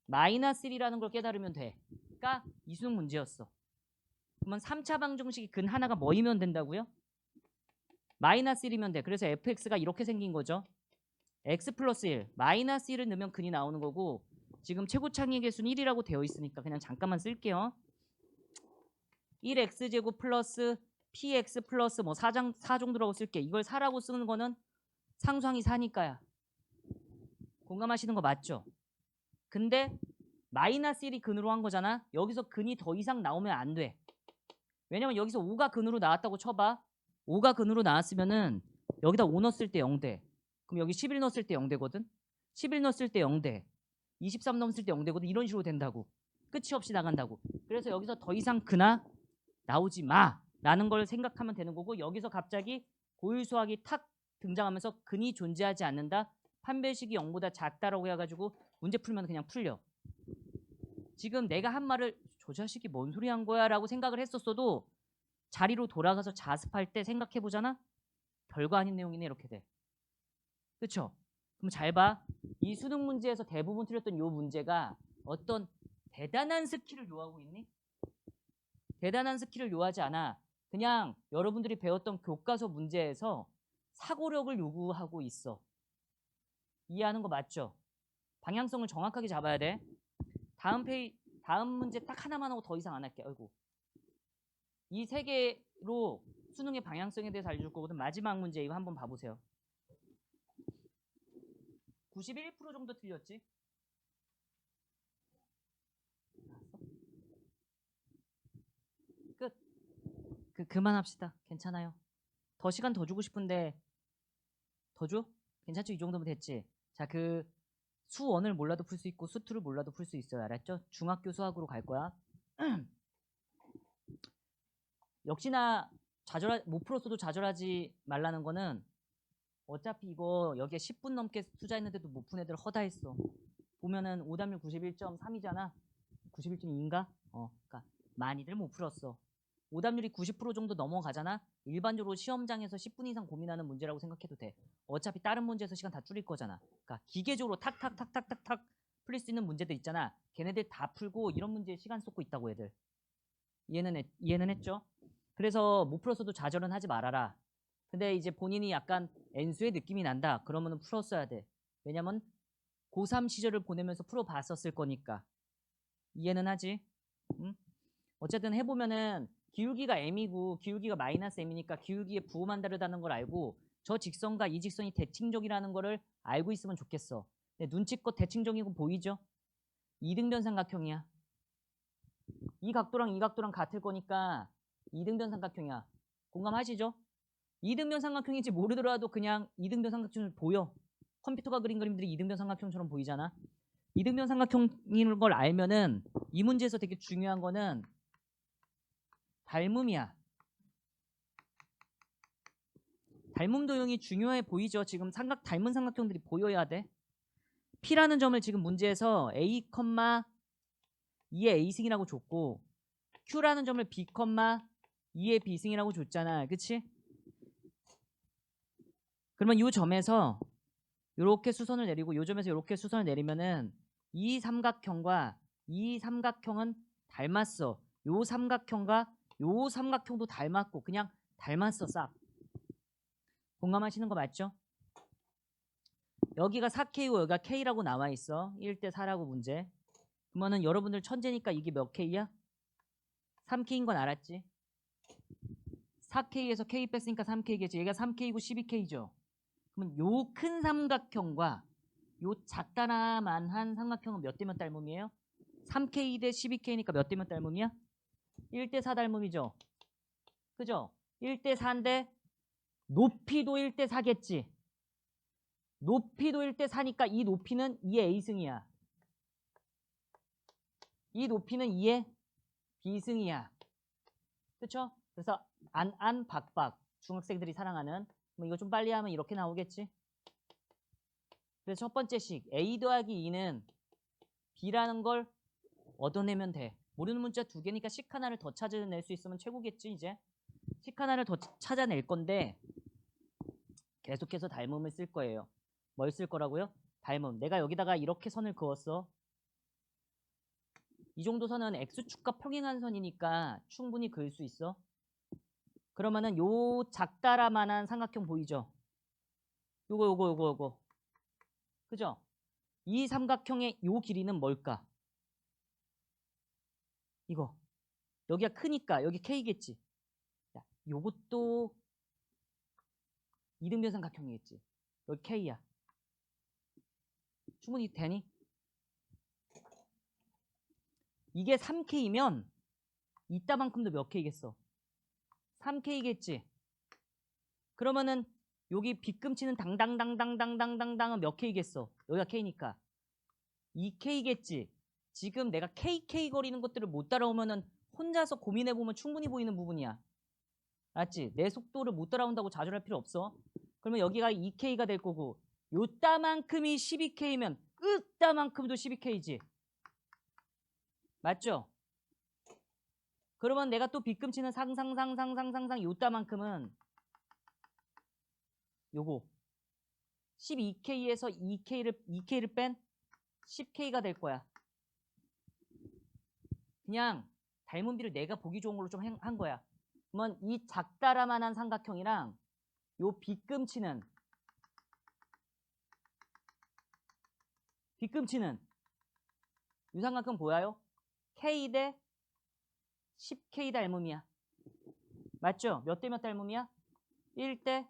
마이너스 1이라는 걸 깨달으면 돼. 가 이 수능 문제였어. 그러면 3차 방정식이 근 하나가 뭐이면 된다고요? 마이너스 1이면 돼. 그래서 fx가 이렇게 생긴 거죠. x 플러스 1, 마이너스 1을 넣으면 근이 나오는 거고 지금 최고창의 개수는 1이라고 되어 있으니까 그냥 잠깐만 쓸게요. 1x제곱 플러스 px 플러스 뭐 4 정도라고 쓸게. 이걸 4라고 쓰는 거는 상수항이 4니까야. 공감하시는 거 맞죠? 근데 마이너스 1이 근으로 한 거잖아. 여기서 근이 더 이상 나오면 안 돼. 왜냐면 여기서 5가 근으로 나왔다고 쳐봐. 5가 근으로 나왔으면은 여기다 5 넣었을 때 0돼. 그럼 여기 11 넣었을 때 0되거든. 11 넣었을 때 0돼. 23 넣었을 때 0되거든. 이런 식으로 된다고. 끝이 없이 나간다고. 그래서 여기서 더 이상 근아 나오지 마 라는 걸 생각하면 되는 거고 여기서 갑자기 고유수학이 탁 등장하면서 근이 존재하지 않는다. 판별식이 0보다 작다라고 해가지고 문제 풀면 그냥 풀려. 지금 내가 한 말을 저 자식이 뭔 소리 한 거야 라고 생각을 했었어도 자리로 돌아가서 자습할 때 생각해 보잖아. 별거 아닌 내용이네 이렇게 돼. 그쵸? 그럼 잘 봐. 이 수능 문제에서 대부분 틀렸던 이 문제가 어떤 대단한 스킬을 요하고 있니? 대단한 스킬을 요하지 않아. 그냥 여러분들이 배웠던 교과서 문제에서 사고력을 요구하고 있어. 이해하는 거 맞죠? 방향성을 정확하게 잡아야 돼. 다음 문제 딱 하나만 하고 더 이상 안 할게. 아이고. 이 세 개로 수능의 방향성에 대해서 알려줄 거거든. 마지막 문제 이거 한번 봐보세요. 91% 정도 틀렸지? 끝. 그만합시다. 괜찮아요. 더 시간 더 주고 싶은데 더 줘? 괜찮죠? 이 정도면 됐지? 자, 수1을 몰라도 풀 수 있고 수2를 몰라도 풀 수 있어요. 알았죠? 중학교 수학으로 갈 거야. 역시나 못 풀었어도 좌절하지 말라는 거는 어차피 이거 여기에 10분 넘게 투자했는데도 못 푼 애들 허다했어. 보면은 오답률 91.3이잖아. 91.2인가? 그러니까 많이들 못 풀었어. 오답률이 90% 정도 넘어가잖아. 일반적으로 시험장에서 10분 이상 고민하는 문제라고 생각해도 돼. 어차피 다른 문제에서 시간 다 줄일 거잖아. 그러니까 기계적으로 탁탁탁탁탁탁 풀릴 수 있는 문제들 있잖아. 걔네들 다 풀고 이런 문제에 시간 쏟고 있다고 애들. 이해는 했죠? 그래서 못 풀었어도 좌절은 하지 말아라. 근데 이제 본인이 약간 N수의 느낌이 난다. 그러면은 풀었어야 돼. 왜냐면 고3 시절을 보내면서 풀어봤었을 거니까. 이해는 하지? 응? 어쨌든 해보면은 기울기가 M이고 기울기가 마이너스 M이니까 기울기의 부호만 다르다는 걸 알고 저 직선과 이 직선이 대칭적이라는 거를 알고 있으면 좋겠어. 근데 눈치껏 대칭적이고 보이죠? 이등변 삼각형이야. 이 각도랑 이 각도랑 같을 거니까 이등변 삼각형이야. 공감하시죠? 이등변 삼각형인지 모르더라도 그냥 이등변 삼각형을 보여. 컴퓨터가 그린 그림들이 이등변 삼각형처럼 보이잖아. 이등변 삼각형인 걸 알면은 이 문제에서 되게 중요한 거는 닮음이야. 닮음 도형이 중요해 보이죠? 지금 닮은 삼각형들이 보여야 돼. P라는 점을 지금 문제에서 A, 2의 A승이라고 줬고 Q라는 점을 B, 2의 B승이라고 줬잖아. 그치? 그러면 이 점에서 이렇게 수선을 내리고 이 점에서 이렇게 수선을 내리면은 이 삼각형과 이 삼각형은 닮았어. 요 삼각형과 요 삼각형도 닮았고 그냥 닮았어 싹. 공감하시는 거 맞죠? 여기가 4K고 여기가 K라고 나와 있어. 1대 4라고 문제. 그러면은 여러분들 천재니까 이게 몇 K야? 3K인 건 알았지? 4K에서 K 뺐으니까 3K겠지. 얘가 3K고 12K죠. 그러면 요 큰 삼각형과 요 작다라만한 삼각형은 몇 대 몇 닮음이에요? 3K 대 12K니까 몇 대 몇 닮음이야? 1대 4 닮음이죠. 그죠? 1대 4인데 높이도 1대 4겠지. 높이도 1대 4니까 이 높이는 2의 A승이야. 이 높이는 2의 B승이야. 그쵸? 그래서 안, 박박. 중학생들이 사랑하는. 뭐 이거 좀 빨리 하면 이렇게 나오겠지? 그래서 첫 번째 식 A 더하기 2는 B라는 걸 얻어내면 돼. 모르는 문자 2개니까 식 하나를 더 찾아낼 수 있으면 최고겠지 이제. 식 하나를 더 찾아낼 건데 계속해서 닮음을 쓸 거예요. 뭘 쓸 거라고요? 닮음. 내가 여기다가 이렇게 선을 그었어. 이 정도 선은 X축과 평행한 선이니까 충분히 그을 수 있어. 그러면은 요 작다라만한 삼각형 보이죠? 요거. 그죠? 이 삼각형의 요 길이는 뭘까? 이거. 여기가 크니까 여기 K겠지. 야, 요것도 이등변 삼각형이겠지. 여기 K야. 충분히 되니? 이게 3K면 이따만큼도 몇 K겠어? 3K겠지. 그러면은 여기 빗금치는 당당당당당당당당은 몇 K겠어? 여기가 K니까 2K겠지. 지금 내가 KK 거리는 것들을 못 따라오면은 혼자서 고민해보면 충분히 보이는 부분이야. 알았지? 내 속도를 못 따라온다고 좌절할 필요 없어. 그러면 여기가 2K가 될 거고 요따만큼이 12K면 으따만큼도 12K지. 맞죠? 그러면 내가 또 빗금치는 상상 요따만큼은 요거 12K에서 2K를 뺀 10K가 될 거야. 그냥 닮은비를 내가 보기 좋은 걸로 좀 한 거야. 그러면 이 작다라만한 삼각형이랑 요 빗금치는 이 삼각형 보여요? K 대 10K 닮음이야. 맞죠? 몇 대 몇 닮음이야? 1대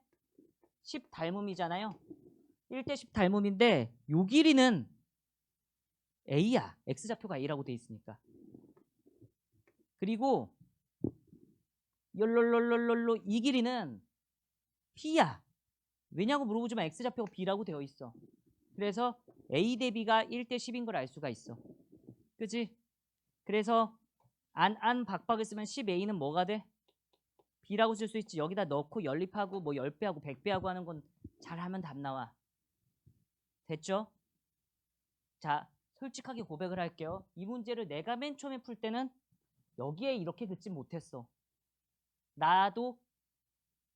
10 닮음이잖아요. 1대 10 닮음인데 요 길이는 A야. X좌표가 A라고 돼 있으니까. 그리고 열롤롤롤롤로 이 길이는 B야. 왜냐고 물어보지만 X좌표가 B라고 되어 있어. 그래서 A 대 B가 1대 10인 걸 알 수가 있어. 그치? 그래서 안 박박을 쓰면 10A는 뭐가 돼? B라고 쓸 수 있지. 여기다 넣고 연립하고 뭐 10배하고 100배하고 하는 건 잘하면 답 나와. 됐죠? 자, 솔직하게 고백을 할게요. 이 문제를 내가 맨 처음에 풀 때는 여기에 이렇게 긋지 못했어. 나도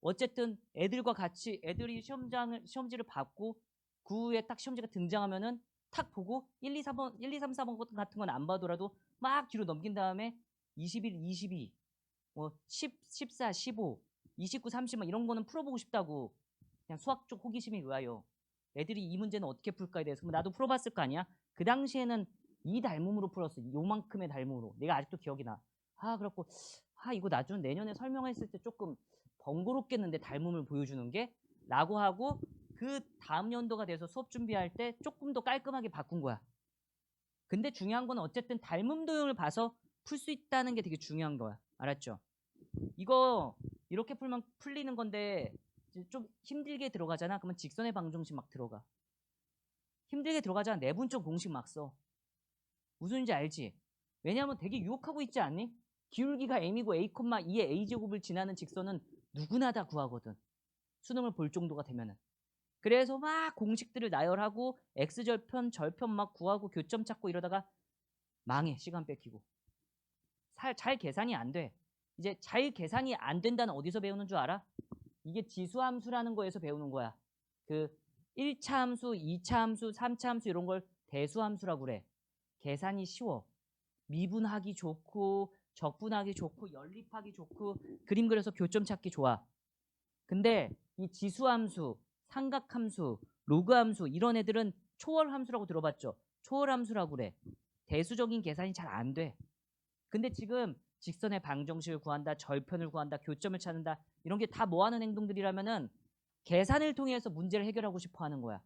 어쨌든 애들과 같이 애들이 시험지를 받고 그 후에 딱 시험지가 등장하면은 탁 보고 1, 2, 3번, 1, 2, 3, 4번 같은 건 안 봐더라도 막 뒤로 넘긴 다음에 21, 22, 뭐 10, 14, 15 29, 30만 이런 거는 풀어보고 싶다고. 그냥 수학 쪽 호기심에 의하여. 애들이 이 문제는 어떻게 풀까에 대해서. 그럼 나도 풀어봤을 거 아니야? 그 당시에는 이 닮음으로 풀었어. 요만큼의 닮음으로. 내가 아직도 기억이 나. 그렇고 이거 나중 내년에 설명했을 때 조금 번거롭겠는데 닮음을 보여주는 게? 라고 하고 그 다음 연도가 돼서 수업 준비할 때 조금 더 깔끔하게 바꾼 거야. 근데 중요한 건 어쨌든 닮음 도형을 봐서 풀 수 있다는 게 되게 중요한 거야. 알았죠? 이거 이렇게 풀면 풀리는 건데 좀 힘들게 들어가잖아. 그러면 직선의 방정식 막 들어가. 힘들게 들어가잖아. 내분적 공식 막 써. 무슨 인지 알지? 왜냐하면 되게 유혹하고 있지 않니? 기울기가 m이고 a, 2의 a제곱을 지나는 직선은 누구나 다 구하거든. 수능을 볼 정도가 되면은. 그래서 막 공식들을 나열하고 x절편, 절편 막 구하고 교점 찾고 이러다가 망해. 시간 뺏기고. 잘 계산이 안 돼. 이제 잘 계산이 안 된다는 어디서 배우는 줄 알아? 이게 지수함수라는 거에서 배우는 거야. 그 1차 함수, 2차 함수, 3차 함수 이런 걸 대수함수라고 그래. 계산이 쉬워. 미분하기 좋고 적분하기 좋고 연립하기 좋고 그림 그려서 교점 찾기 좋아. 근데 이 지수함수, 삼각함수, 로그함수 이런 애들은 초월함수라고 들어봤죠? 초월함수라고 그래. 대수적인 계산이 잘 안 돼. 근데 지금 직선의 방정식을 구한다, 절편을 구한다, 교점을 찾는다 이런 게 다 뭐 하는 행동들이라면은 계산을 통해서 문제를 해결하고 싶어 하는 거야.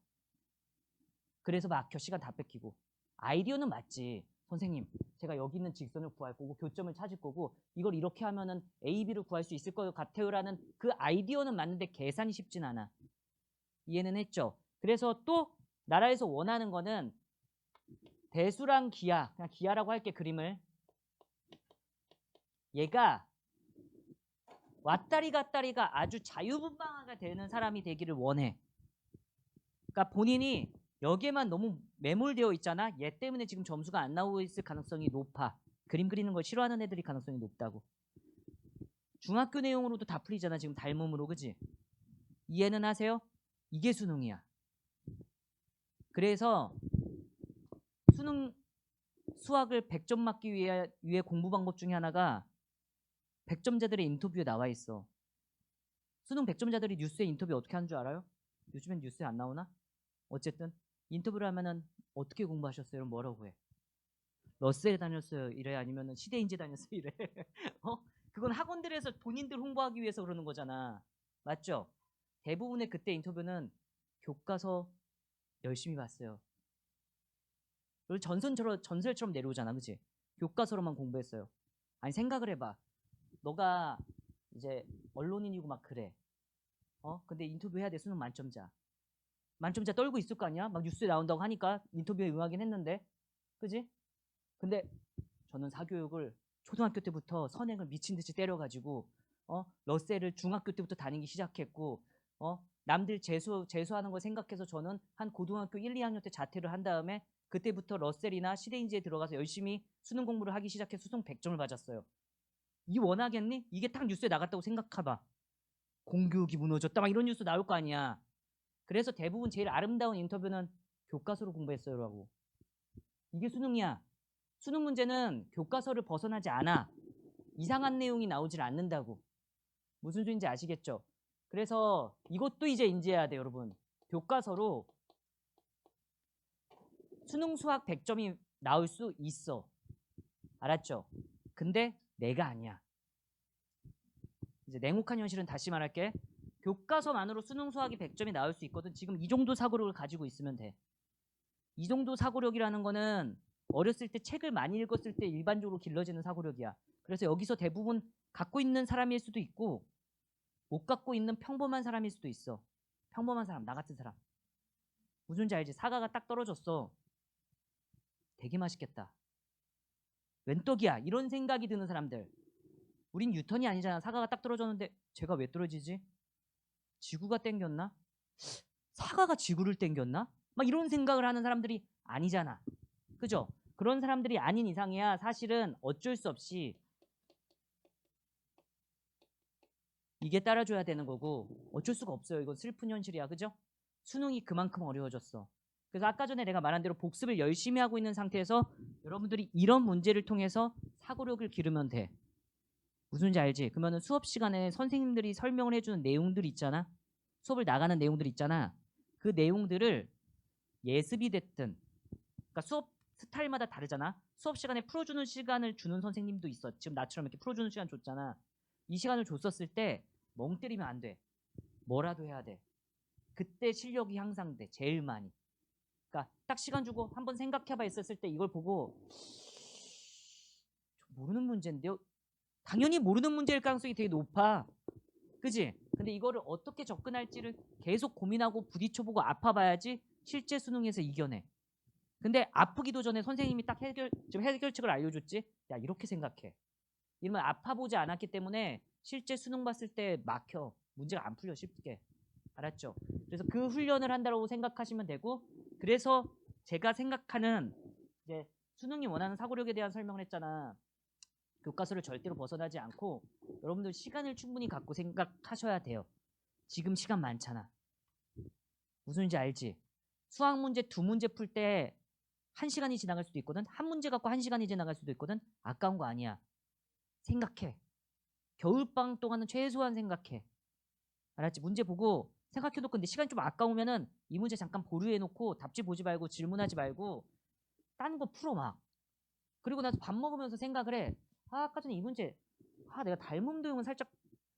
그래서 막혀. 시간 다 뺏기고. 아이디어는 맞지. 선생님, 제가 여기 있는 직선을 구할 거고 교점을 찾을 거고 이걸 이렇게 하면은 A, B를 구할 수 있을 것 같아요라는 그 아이디어는 맞는데 계산이 쉽진 않아. 이해는 했죠? 그래서 또 나라에서 원하는 거는 대수랑 기하, 그냥 기하라고 할게. 그림을. 얘가 왔다리 갔다리가 아주 자유분방하게 되는 사람이 되기를 원해. 그러니까 본인이 여기에만 너무 매몰되어 있잖아. 얘 때문에 지금 점수가 안 나오고 있을 가능성이 높아. 그림 그리는 걸 싫어하는 애들이 가능성이 높다고. 중학교 내용으로도 다 풀리잖아. 지금 닮음으로. 그지? 이해는 하세요? 이게 수능이야. 그래서 수능 수학을 100점 맞기 위해 공부 방법 중에 하나가 100점자들의 인터뷰에 나와 있어. 수능 100점자들이 뉴스에 인터뷰 어떻게 하는 줄 알아요? 요즘엔 뉴스에 안 나오나? 어쨌든 인터뷰를 하면은 어떻게 공부하셨어요? 뭐라고 해? 러셀에 다녔어요. 이래 아니면은 시대인재 다녔어요. 이래. 그건 학원들에서 본인들 홍보하기 위해서 그러는 거잖아. 맞죠? 대부분의 그때 인터뷰는 교과서 열심히 봤어요. 그리고 전설처럼 내려오잖아. 그치? 교과서로만 공부했어요. 아니 생각을 해봐. 너가 이제 언론인이고 막 그래. 근데 인터뷰 해야 돼. 수능 만점자. 만점자 떨고 있을 거 아니야? 막 뉴스에 나온다고 하니까 인터뷰에 응하긴 했는데. 그지? 근데 저는 사교육을 초등학교 때부터 선행을 미친 듯이 때려가지고 러셀을 중학교 때부터 다니기 시작했고 남들 재수하는 걸 생각해서 저는 한 고등학교 1, 2학년 때 자퇴를 한 다음에 그때부터 러셀이나 시대인지에 들어가서 열심히 수능 공부를 하기 시작해서 수능 100점을 맞았어요. 이 원하겠니? 이게 딱 뉴스에 나갔다고 생각해봐. 공교육이 무너졌다 막 이런 뉴스 나올 거 아니야. 그래서 대부분 제일 아름다운 인터뷰는 교과서로 공부했어요라고. 이게 수능이야. 수능 문제는 교과서를 벗어나지 않아. 이상한 내용이 나오질 않는다고. 무슨 소리인지 아시겠죠? 그래서 이것도 이제 인지해야 돼, 여러분. 교과서로 수능 수학 100점이 나올 수 있어. 알았죠? 근데 내가 아니야. 이제 냉혹한 현실은 다시 말할게. 교과서만으로 수능 수학이 100점이 나올 수 있거든. 지금 이 정도 사고력을 가지고 있으면 돼. 이 정도 사고력이라는 거는 어렸을 때 책을 많이 읽었을 때 일반적으로 길러지는 사고력이야. 그래서 여기서 대부분 갖고 있는 사람일 수도 있고 못 갖고 있는 평범한 사람일 수도 있어. 평범한 사람, 나 같은 사람. 무슨지 알지? 사과가 딱 떨어졌어. 되게 맛있겠다. 웬 떡이야? 이런 생각이 드는 사람들. 우린 뉴턴이 아니잖아. 사과가 딱 떨어졌는데 쟤가 왜 떨어지지? 지구가 땡겼나? 사과가 지구를 땡겼나? 막 이런 생각을 하는 사람들이 아니잖아. 그죠? 그런 사람들이 아닌 이상이야 사실은 어쩔 수 없이 이게 따라줘야 되는 거고 어쩔 수가 없어요. 이건 슬픈 현실이야. 그죠? 수능이 그만큼 어려워졌어. 그래서 아까 전에 내가 말한 대로 복습을 열심히 하고 있는 상태에서 여러분들이 이런 문제를 통해서 사고력을 기르면 돼. 무슨지 알지? 그러면은 수업 시간에 선생님들이 설명을 해주는 내용들 있잖아. 수업을 나가는 내용들 있잖아. 그 내용들을 예습이 됐든, 그러니까 수업 스타일마다 다르잖아. 수업 시간에 풀어주는 시간을 주는 선생님도 있어. 지금 나처럼 이렇게 풀어주는 시간 줬잖아. 이 시간을 줬었을 때 멍 때리면 안 돼. 뭐라도 해야 돼. 그때 실력이 향상돼. 제일 많이. 그러니까 딱 시간 주고 한번 생각해봐 있었을 때 이걸 보고 모르는 문제인데요. 당연히 모르는 문제일 가능성이 되게 높아. 그지? 근데 이거를 어떻게 접근할지를 계속 고민하고 부딪혀보고 아파봐야지 실제 수능에서 이겨내. 근데 아프기도 전에 선생님이 딱 지금 해결책을 알려줬지? 야, 이렇게 생각해. 이러면 아파보지 않았기 때문에 실제 수능 봤을 때 막혀. 문제가 안 풀려 쉽게. 알았죠? 그래서 그 훈련을 한다고 생각하시면 되고, 그래서 제가 생각하는 이제 수능이 원하는 사고력에 대한 설명을 했잖아. 교과서를 절대로 벗어나지 않고 여러분들 시간을 충분히 갖고 생각하셔야 돼요. 지금 시간 많잖아. 무슨 말인지 알지? 수학 문제 두 문제 풀 때 1시간이 지나갈 수도 있거든. 한 문제 갖고 1시간이 지나갈 수도 있거든. 아까운 거 아니야. 생각해. 겨울방학 동안은 최소한 생각해. 알았지? 문제 보고 생각해놓고 근데 시간이 좀 아까우면은 이 문제 잠깐 보류해놓고 답지 보지 말고 질문하지 말고 딴 거 풀어 막. 그리고 나서 밥 먹으면서 생각을 해. 아, 아까 전에 이 문제 내가 닮음 도형은 살짝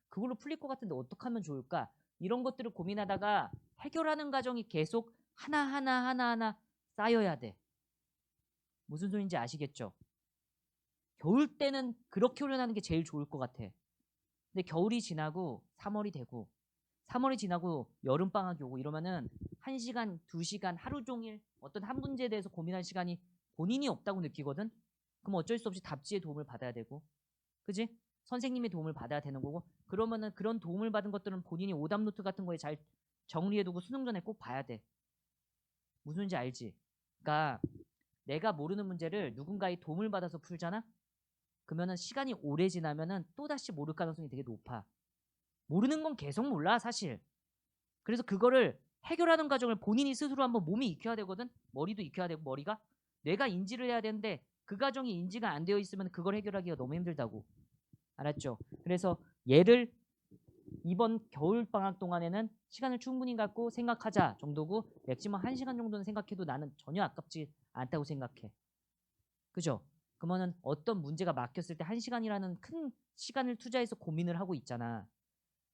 그걸로 풀릴 것 같은데 어떻게 하면 좋을까? 이런 것들을 고민하다가 해결하는 과정이 계속 하나하나 쌓여야 돼. 무슨 소리인지 아시겠죠? 겨울 때는 그렇게 훈련하는 게 제일 좋을 것 같아. 근데 겨울이 지나고 3월이 되고 3월이 지나고 여름방학이 오고 이러면은 1시간, 2시간, 하루 종일 어떤 한 문제에 대해서 고민할 시간이 본인이 없다고 느끼거든? 그럼 어쩔 수 없이 답지의 도움을 받아야 되고 그지? 선생님의 도움을 받아야 되는 거고 그러면은 그런 도움을 받은 것들은 본인이 오답 노트 같은 거에 잘 정리해두고 수능 전에 꼭 봐야 돼. 무슨 말인지 알지? 그러니까 내가 모르는 문제를 누군가의 도움을 받아서 풀잖아? 그러면은 시간이 오래 지나면은 또다시 모를 가능성이 되게 높아. 모르는 건 계속 몰라 사실. 그래서 그거를 해결하는 과정을 본인이 스스로 한번 몸이 익혀야 되거든. 머리도 익혀야 되고 머리가 내가 인지를 해야 되는데 그 과정이 인지가 안 되어 있으면 그걸 해결하기가 너무 힘들다고. 알았죠? 그래서 얘를 이번 겨울 방학 동안에는 시간을 충분히 갖고 생각하자 정도고 맥시멈 1시간 정도는 생각해도 나는 전혀 아깝지 않다고 생각해. 그죠? 그러면은 어떤 문제가 막혔을 때 1시간이라는 큰 시간을 투자해서 고민을 하고 있잖아.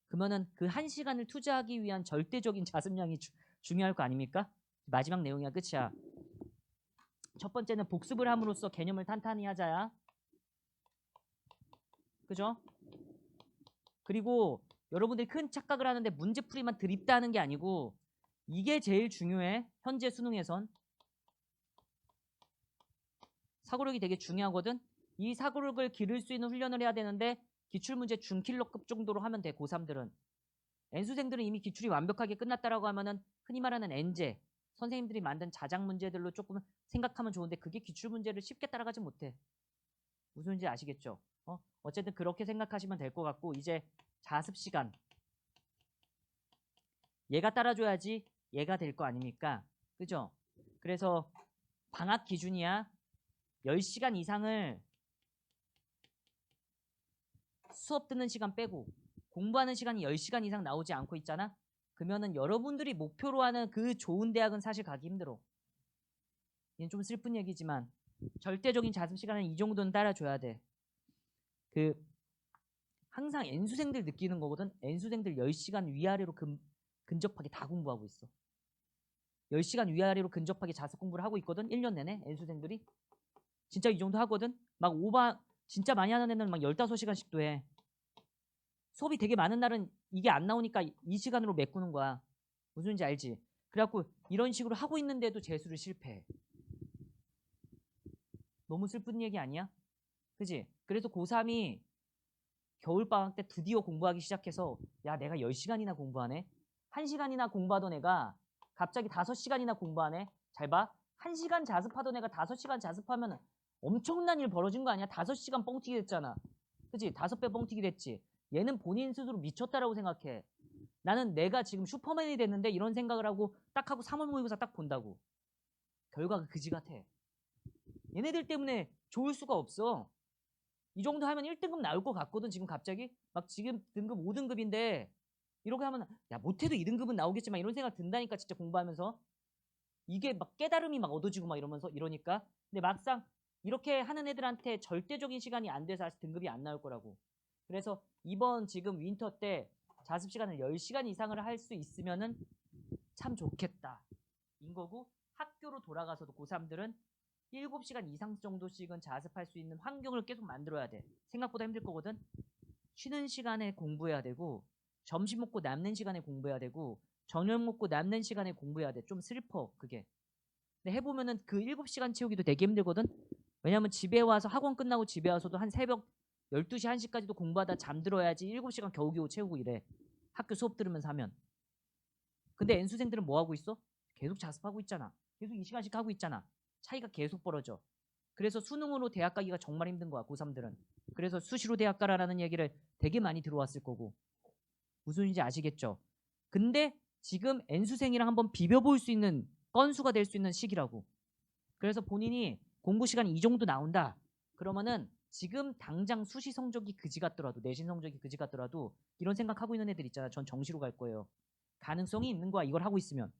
그러면은 그 1시간을 투자하기 위한 절대적인 자습량이 중요할 거 아닙니까? 마지막 내용이야. 끝이야. 첫 번째는 복습을 함으로써 개념을 탄탄히 하자야. 그죠? 그리고 여러분들이 큰 착각을 하는데 문제풀이만 드립다는 게 아니고 이게 제일 중요해. 현재 수능에선. 사고력이 되게 중요하거든. 이 사고력을 기를 수 있는 훈련을 해야 되는데 기출문제 준킬러급 정도로 하면 돼. 고3들은. N수생들은 이미 기출이 완벽하게 끝났다라고 하면은 흔히 말하는 N제 선생님들이 만든 자작 문제들로 조금 생각하면 좋은데 그게 기출문제를 쉽게 따라가지 못해. 무슨 말인지 아시겠죠? 어쨌든 그렇게 생각하시면 될 것 같고 이제 자습 시간. 얘가 따라줘야지 얘가 될 거 아닙니까? 그죠? 그래서 방학 기준이야. 10시간 이상을 수업 듣는 시간 빼고 공부하는 시간이 10시간 이상 나오지 않고 있잖아? 그러면은 여러분들이 목표로 하는 그 좋은 대학은 사실 가기 힘들어. 이건 좀 슬픈 얘기지만 절대적인 자습 시간은 이 정도는 따라줘야 돼. 항상 N수생들 느끼는 거거든. N수생들 10시간 위아래로 근접하게 다 공부하고 있어. 10시간 위아래로 근접하게 자습 공부를 하고 있거든. 1년 내내 N수생들이. 진짜 이 정도 하거든. 막 진짜 많이 하는 애는 막 15시간씩도 해. 수업이 되게 많은 날은 이게 안 나오니까 이 시간으로 메꾸는 거야. 무슨 말인지 알지? 그래갖고 이런 식으로 하고 있는데도 재수를 실패해. 너무 슬픈 얘기 아니야? 그지? 그래서 고3이 겨울방학 때 드디어 공부하기 시작해서 야 내가 10시간이나 공부하네? 1시간이나 공부하던 애가 갑자기 5시간이나 공부하네? 잘 봐. 1시간 자습하던 애가 5시간 자습하면 엄청난 일 벌어진 거 아니야? 5시간 뻥튀기 됐잖아. 그치? 5배 뻥튀기 됐지. 얘는 본인 스스로 미쳤다라고 생각해. 나는 내가 지금 슈퍼맨이 됐는데 이런 생각을 하고 딱 하고 3월 모의고사 딱 본다고. 결과가 그지 같아. 얘네들 때문에 좋을 수가 없어. 이 정도 하면 1등급 나올 것 같거든. 지금 갑자기 막 지금 등급 5등급인데 이렇게 하면 야 못해도 2등급은 나오겠지만 이런 생각 든다니까 진짜 공부하면서 이게 막 깨달음이 막 얻어지고 막 이러면서 이러니까 근데 막상 이렇게 하는 애들한테 절대적인 시간이 안 돼서 아직 등급이 안 나올 거라고. 그래서 이번 지금 윈터 때 자습 시간을 10시간 이상을 할 수 있으면은 참 좋겠다 인 거고 학교로 돌아가서도 고3들은 7시간 이상 정도씩은 자습할 수 있는 환경을 계속 만들어야 돼. 생각보다 힘들 거거든. 쉬는 시간에 공부해야 되고 점심 먹고 남는 시간에 공부해야 되고 저녁 먹고 남는 시간에 공부해야 돼. 좀 슬퍼 그게. 근데 해보면은 그 7시간 채우기도 되게 힘들거든. 왜냐면 집에 와서 학원 끝나고 집에 와서도 한 새벽 12시 1시까지도 공부하다 잠들어야지 7시간 겨우겨우 채우고 이래. 학교 수업 들으면서 하면. 근데 N수생들은 뭐 하고 있어? 계속 자습하고 있잖아. 계속 2시간씩 하고 있잖아. 차이가 계속 벌어져. 그래서 수능으로 대학 가기가 정말 힘든 거야 고3들은. 그래서 수시로 대학 가라라는 얘기를 되게 많이 들어왔을 거고 무슨 소리인지 아시겠죠? 근데 지금 N수생이랑 한번 비벼볼 수 있는 건수가 될 수 있는 시기라고. 그래서 본인이 공부 시간이 이 정도 나온다. 그러면은 지금 당장 수시 성적이 그지 같더라도 내신 성적이 그지 같더라도 이런 생각하고 있는 애들 있잖아. 전 정시로 갈 거예요. 가능성이 있는 거야. 이걸 하고 있으면.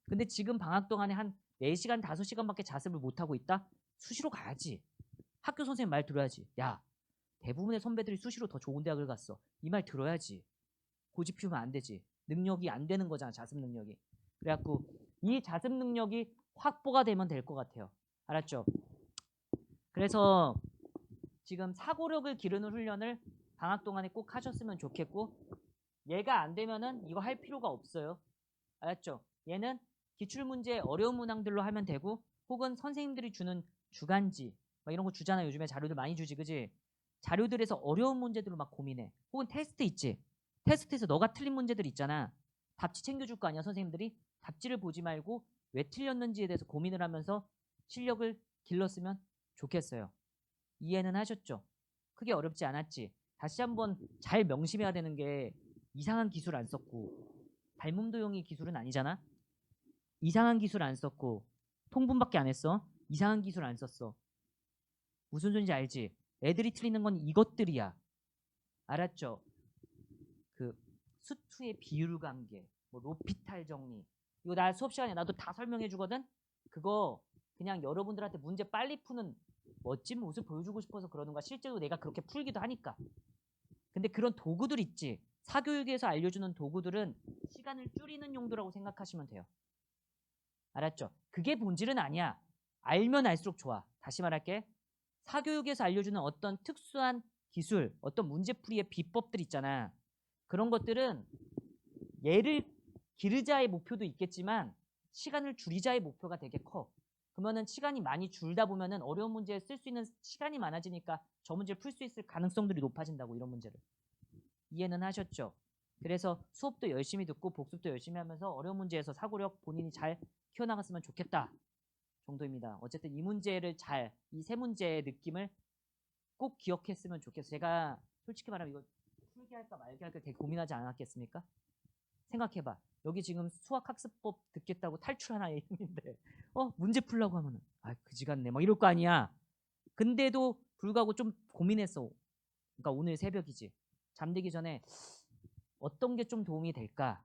근데 지금 방학 동안에 한 4시간, 5시간밖에 자습을 못하고 있다? 수시로 가야지. 학교 선생님 말 들어야지. 야, 대부분의 선배들이 수시로 더 좋은 대학을 갔어. 이 말 들어야지. 고집 피우면 안 되지. 능력이 안 되는 거잖아. 자습 능력이. 그래갖고 이 자습 능력이 확보가 되면 될 것 같아요. 알았죠? 그래서 지금 사고력을 기르는 훈련을 방학 동안에 꼭 하셨으면 좋겠고 얘가 안 되면은 이거 할 필요가 없어요. 알았죠? 얘는 기출문제 어려운 문항들로 하면 되고 혹은 선생님들이 주는 주간지 막 이런 거 주잖아. 요즘에 자료들 많이 주지. 그지? 자료들에서 어려운 문제들로 막 고민해. 혹은 테스트 있지? 테스트에서 너가 틀린 문제들 있잖아. 답지 챙겨줄 거 아니야 선생님들이? 답지를 보지 말고 왜 틀렸는지에 대해서 고민을 하면서 실력을 길렀으면 좋겠어요. 이해는 하셨죠? 크게 어렵지 않았지? 다시 한번 잘 명심해야 되는 게 이상한 기술 안 썼고 닮음도용이 기술은 아니잖아? 이상한 기술 안 썼고 통분밖에 안 했어. 이상한 기술 안 썼어. 무슨 소리인지 알지? 애들이 틀리는 건 이것들이야. 알았죠? 그 수투의 비율 관계, 뭐 로피탈 정리. 이거 나 수업 시간에 나도 다 설명해 주거든. 그거 그냥 여러분들한테 문제 빨리 푸는 멋진 모습 보여주고 싶어서 그러는 거야. 실제로 내가 그렇게 풀기도 하니까. 근데 그런 도구들 있지. 사교육에서 알려주는 도구들은 시간을 줄이는 용도라고 생각하시면 돼요. 알았죠? 그게 본질은 아니야. 알면 알수록 좋아. 다시 말할게. 사교육에서 알려주는 어떤 특수한 기술, 어떤 문제풀이의 비법들 있잖아. 그런 것들은 얘를 기르자의 목표도 있겠지만 시간을 줄이자의 목표가 되게 커. 그러면은 시간이 많이 줄다 보면은 어려운 문제에 쓸 수 있는 시간이 많아지니까 저 문제를 풀 수 있을 가능성들이 높아진다고. 이런 문제를. 이해는 하셨죠? 그래서 수업도 열심히 듣고 복습도 열심히 하면서 어려운 문제에서 사고력 본인이 잘 키워나갔으면 좋겠다 정도입니다. 어쨌든 이 문제를 잘, 이 세 문제의 느낌을 꼭 기억했으면 좋겠어요. 제가 솔직히 말하면 이거 풀게 할까 말게 할까 되게 고민하지 않았겠습니까? 생각해봐. 여기 지금 수학학습법 듣겠다고 탈출한 아이 있는데 문제 풀라고 하면은 그지 같네 막 이럴 거 아니야. 근데도 불구하고 좀 고민했어. 그러니까 오늘 새벽이지. 잠들기 전에 어떤 게 좀 도움이 될까에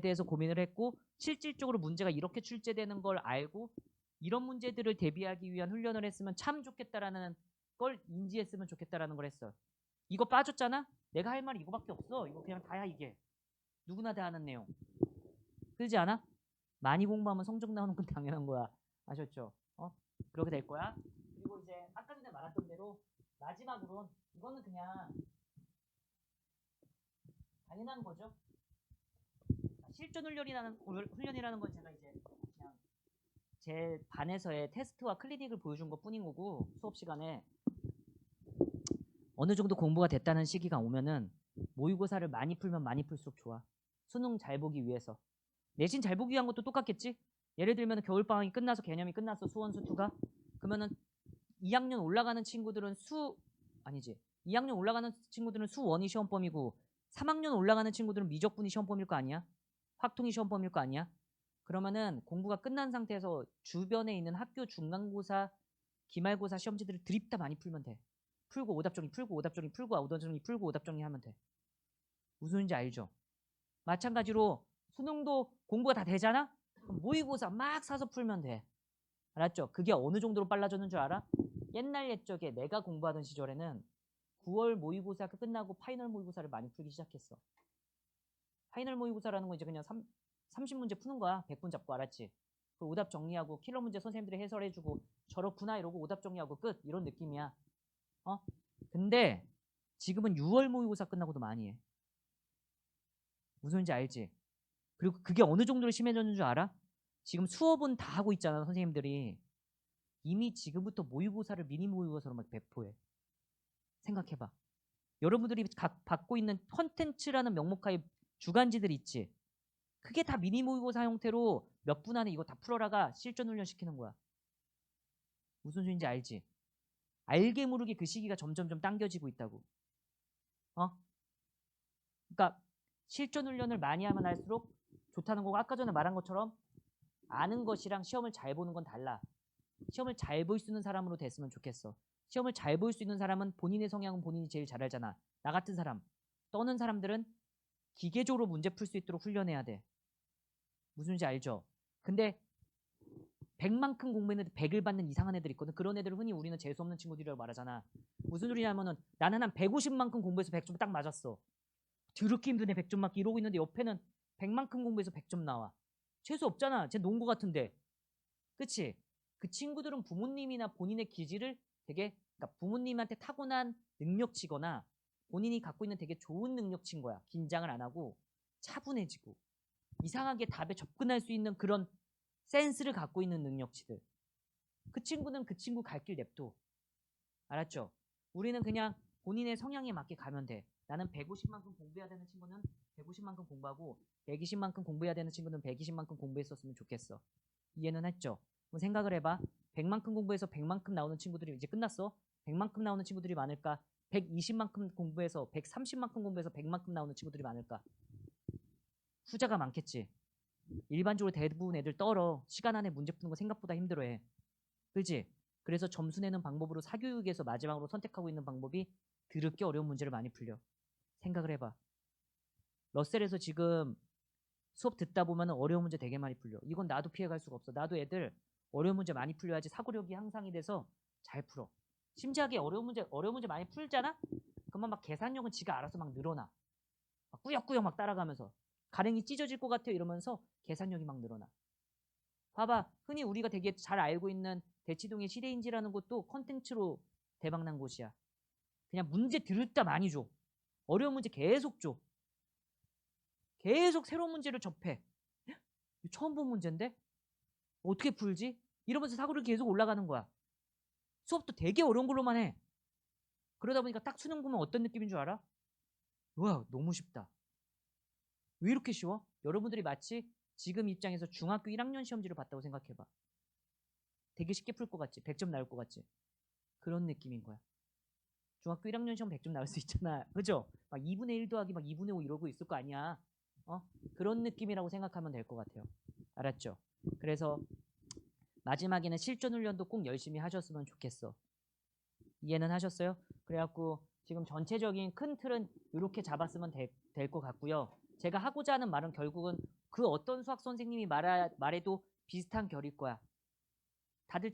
대해서 고민을 했고 실질적으로 문제가 이렇게 출제되는 걸 알고 이런 문제들을 대비하기 위한 훈련을 했으면 참 좋겠다라는 걸 인지했으면 좋겠다라는 걸 했어. 이거 빠졌잖아? 내가 할 말이 이거밖에 없어. 이거 그냥 다야 이게. 누구나 다 아는 내용. 그러지 않아? 많이 공부하면 성적 나오는 건 당연한 거야. 아셨죠? 그렇게 될 거야. 그리고 이제 아까 전에 말했던 대로 마지막으로 이거는 그냥 당연한 거죠. 실전 훈련이라는 건 제가 이제 그냥 제 반에서의 테스트와 클리닉을 보여준 것 뿐인 거고 수업 시간에 어느 정도 공부가 됐다는 시기가 오면은 모의고사를 많이 풀면 많이 풀수록 좋아. 수능 잘 보기 위해서. 내신 잘 보기 위한 것도 똑같겠지? 예를 들면 겨울방학이 끝나서 개념이 끝났어. 수원 수투가. 그러면은 2학년 올라가는 친구들은 아니지. 2학년 올라가는 친구들은 수원이 시험범위고 3학년 올라가는 친구들은 미적분이 시험범위일 거 아니야? 확통이 시험범위일 거 아니야? 그러면은 공부가 끝난 상태에서 주변에 있는 학교 중간고사, 기말고사 시험지들을 드립다 많이 풀면 돼. 풀고 오답 정리 풀고 오답 정리 풀고 오답 정리 풀고 오답 정리 하면 돼. 무슨 소리인지 알죠? 마찬가지로 수능도 공부가 다 되잖아? 그럼 모의고사 막 사서 풀면 돼. 알았죠? 그게 어느 정도로 빨라졌는 줄 알아? 옛날 옛적에 내가 공부하던 시절에는 9월 모의고사가 끝나고 파이널 모의고사를 많이 풀기 시작했어. 파이널 모의고사라는 건 이제 그냥 30문제 푸는 거야. 100분 잡고, 알았지? 그 오답 정리하고 킬러 문제 선생님들이 해설해주고 저렇구나 이러고 오답 정리하고 끝, 이런 느낌이야. 근데 지금은 6월 모의고사 끝나고도 많이 해. 무슨 소리인지 알지? 그리고 그게 어느 정도로 심해졌는 줄 알아? 지금 수업은 다 하고 있잖아, 선생님들이. 이미 지금부터 모의고사를 미니 모의고사로 막 배포해. 생각해봐. 여러분들이 받고 있는 컨텐츠라는 명목하에 주간지들 있지? 그게 다 미니 모의고사 형태로 몇 분 안에 이거 다 풀어라가 실전 훈련 시키는 거야. 무슨 소리인지 알지? 알게 모르게 그 시기가 점점점 당겨지고 있다고. 그러니까 실전 훈련을 많이 하면 할수록 좋다는 거고, 아까 전에 말한 것처럼 아는 것이랑 시험을 잘 보는 건 달라. 시험을 잘 볼 수 있는 사람으로 됐으면 좋겠어. 시험을 잘 볼 수 있는 사람은 본인의 성향은 본인이 제일 잘 알잖아. 나 같은 사람, 떠는 사람들은 기계적으로 문제 풀 수 있도록 훈련해야 돼. 무슨 말인지 알죠? 근데 100만큼 공부했는데 100을 받는 이상한 애들 있거든. 그런 애들을 흔히 우리는 재수없는 친구들이라고 말하잖아. 무슨 소리냐면은 나는 한 150만큼 공부해서 100점 딱 맞았어. 더럽게 힘드네 100점 맞기 이러고 있는데 옆에는 100만큼 공부해서 100점 나와. 재수 없잖아. 쟤 논 거 같은데. 그치? 그 친구들은 부모님이나 본인의 기질을 되게, 그러니까 부모님한테 타고난 능력치거나 본인이 갖고 있는 되게 좋은 능력치인 거야. 긴장을 안 하고 차분해지고 이상하게 답에 접근할 수 있는 그런 센스를 갖고 있는 능력치들. 그 친구는 그 친구 갈 길 냅둬. 알았죠? 우리는 그냥 본인의 성향에 맞게 가면 돼. 나는 150만큼 공부해야 되는 친구는 150만큼 공부하고 120만큼 공부해야 되는 친구는 120만큼 공부했었으면 좋겠어. 이해는 했죠? 그럼 생각을 해봐. 100만큼 공부해서 100만큼 나오는 친구들이 이제 끝났어. 100만큼 나오는 친구들이 많을까? 120만큼 공부해서 130만큼 공부해서 100만큼 나오는 친구들이 많을까? 후자가 많겠지. 일반적으로 대부분 애들 떨어. 시간 안에 문제 푸는 거 생각보다 힘들어해. 그렇지? 그래서 점수 내는 방법으로 사교육에서 마지막으로 선택하고 있는 방법이 드럽게 어려운 문제를 많이 풀려. 생각을 해봐. 러셀에서 지금 수업 듣다 보면 어려운 문제 되게 많이 풀려. 이건 나도 피해갈 수가 없어. 나도 애들 어려운 문제 많이 풀려야지 사고력이 향상이 돼서 잘 풀어. 심지어게 어려운 문제 많이 풀잖아? 그러면 막 계산력은 지가 알아서 막 늘어나. 막 꾸역꾸역 막 따라가면서 가랭이 찢어질 것 같아요 이러면서 계산력이 막 늘어나. 봐봐. 흔히 우리가 되게 잘 알고 있는 대치동의 시대인지라는 곳도 컨텐츠로 대박난 곳이야. 그냥 문제 들을 때 많이 줘. 어려운 문제 계속 줘. 계속 새로운 문제를 접해. 처음 본 문제인데? 어떻게 풀지? 이러면서 사고를 계속 올라가는 거야. 수업도 되게 어려운 걸로만 해. 그러다 보니까 딱 수능 보면 어떤 느낌인 줄 알아? 와, 너무 쉽다. 왜 이렇게 쉬워? 여러분들이 마치 지금 입장에서 중학교 1학년 시험지를 봤다고 생각해봐. 되게 쉽게 풀 것 같지? 100점 나올 것 같지? 그런 느낌인 거야. 중학교 1학년 시험 100점 나올 수 있잖아. 그죠? 막 2분의 1 더하기 막 2분의 5 이러고 있을 거 아니야. 그런 느낌이라고 생각하면 될 것 같아요. 알았죠? 그래서 마지막에는 실전 훈련도 꼭 열심히 하셨으면 좋겠어. 이해는 하셨어요? 그래갖고 지금 전체적인 큰 틀은 이렇게 잡았으면 될 것 같고요. 제가 하고자 하는 말은 결국은 그 어떤 수학 선생님이 말해도 비슷한 결일 거야. 다들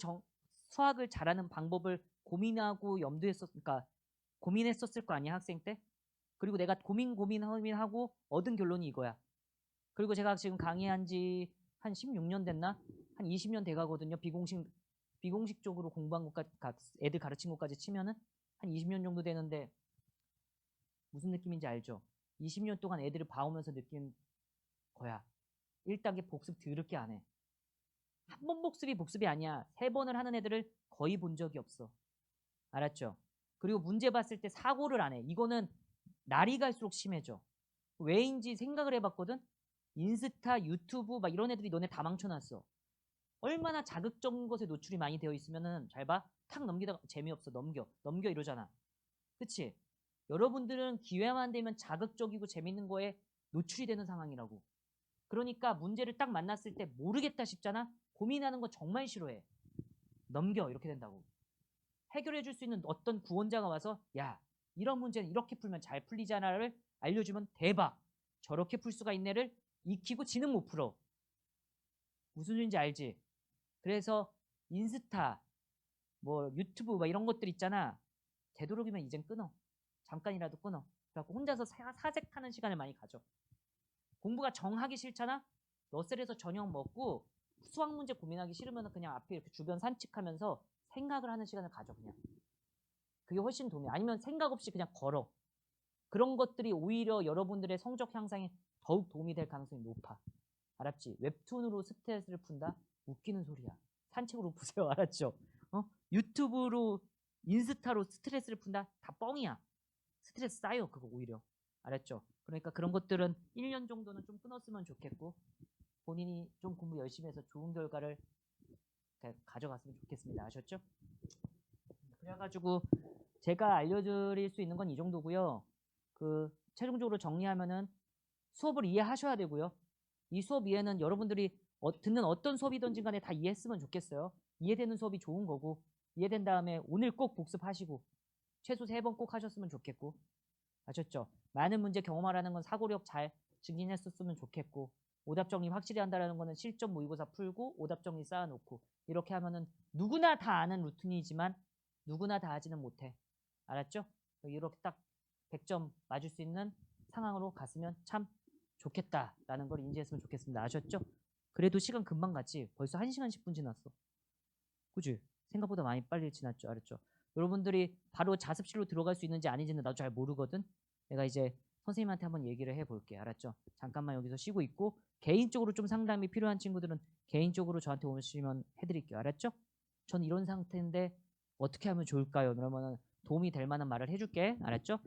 수학을 잘하는 방법을 고민하고 그러니까 고민했었을 거 아니야, 학생 때? 그리고 내가 고민하고 얻은 결론이 이거야. 그리고 제가 지금 강의한 지 한 16년 됐나? 한 20년 돼 가거든요. 비공식적으로 공부한 것까지, 애들 가르친 것까지 치면은 한 20년 정도 되는데 무슨 느낌인지 알죠? 20년 동안 애들을 봐오면서 느낀 거야. 1단계 복습 더럽게 안 해. 한 번 복습이 아니야. 3번을 하는 애들을 거의 본 적이 없어. 알았죠? 그리고 문제 봤을 때 사고를 안 해. 이거는 날이 갈수록 심해져. 왜인지 생각을 해봤거든? 인스타, 유튜브 막 이런 애들이 너네 다 망쳐놨어. 얼마나 자극적인 것에 노출이 많이 되어 있으면은 잘 봐. 탁 넘기다가 재미없어. 넘겨 이러잖아. 그치? 여러분들은 기회만 되면 자극적이고 재밌는 거에 노출이 되는 상황이라고. 그러니까 문제를 딱 만났을 때 모르겠다 싶잖아? 고민하는 거 정말 싫어해. 넘겨 이렇게 된다고. 해결해 줄 수 있는 어떤 구원자가 와서 야, 이런 문제는 이렇게 풀면 잘 풀리잖아를 알려주면 대박. 저렇게 풀 수가 있네를 익히고 지는 못 풀어. 무슨 소리인지 알지? 그래서 인스타, 뭐 유튜브 막 이런 것들 있잖아. 되도록이면 이젠 끊어. 잠깐이라도 끊어. 그래갖고 혼자서 사색하는 시간을 많이 가져. 공부가 정하기 싫잖아? 너셀에서 저녁 먹고 수학 문제 고민하기 싫으면 그냥 앞에 이렇게 주변 산책하면서 생각을 하는 시간을 가져 그냥. 그게 훨씬 도움이. 아니면 생각 없이 그냥 걸어. 그런 것들이 오히려 여러분들의 성적 향상에 더욱 도움이 될 가능성이 높아. 알았지? 웹툰으로 스트레스를 푼다? 웃기는 소리야. 산책으로 푸세요. 알았죠? 유튜브로 인스타로 스트레스를 푼다? 다 뻥이야. 스트레스 쌓여 그거 오히려. 알았죠? 그러니까 그런 것들은 1년 정도는 좀 끊었으면 좋겠고 본인이 좀 공부 열심히 해서 좋은 결과를 가져갔으면 좋겠습니다. 아셨죠? 그래가지고 제가 알려드릴 수 있는 건 이 정도고요. 최종적으로 정리하면은 수업을 이해하셔야 되고요. 이 수업 이해는 여러분들이 듣는 어떤 수업이든지 간에 다 이해했으면 좋겠어요. 이해되는 수업이 좋은 거고 이해된 다음에 오늘 꼭 복습하시고 최소 3번 꼭 하셨으면 좋겠고 아셨죠? 많은 문제 경험하라는 건 사고력 잘 증진했었으면 좋겠고 오답 정리 확실히 한다는 거는 실전 모의고사 풀고 오답 정리 쌓아놓고 이렇게 하면은 누구나 다 아는 루틴이지만 누구나 다 하지는 못해. 알았죠? 이렇게 딱 100점 맞을 수 있는 상황으로 갔으면 참 좋겠다라는 걸 인지했으면 좋겠습니다. 아셨죠? 그래도 시간 금방 갔지. 벌써 1시간 10분 지났어. 그치? 생각보다 많이 빨리 지났죠. 알았죠? 여러분들이 바로 자습실로 들어갈 수 있는지 아닌지는 나도 잘 모르거든. 내가 이제 선생님한테 한번 얘기를 해볼게. 알았죠? 잠깐만 여기서 쉬고 있고 개인적으로 좀 상담이 필요한 친구들은 개인적으로 저한테 오시면 해드릴게요. 알았죠? 전 이런 상태인데 어떻게 하면 좋을까요? 그러면 도움이 될 만한 말을 해줄게. 알았죠?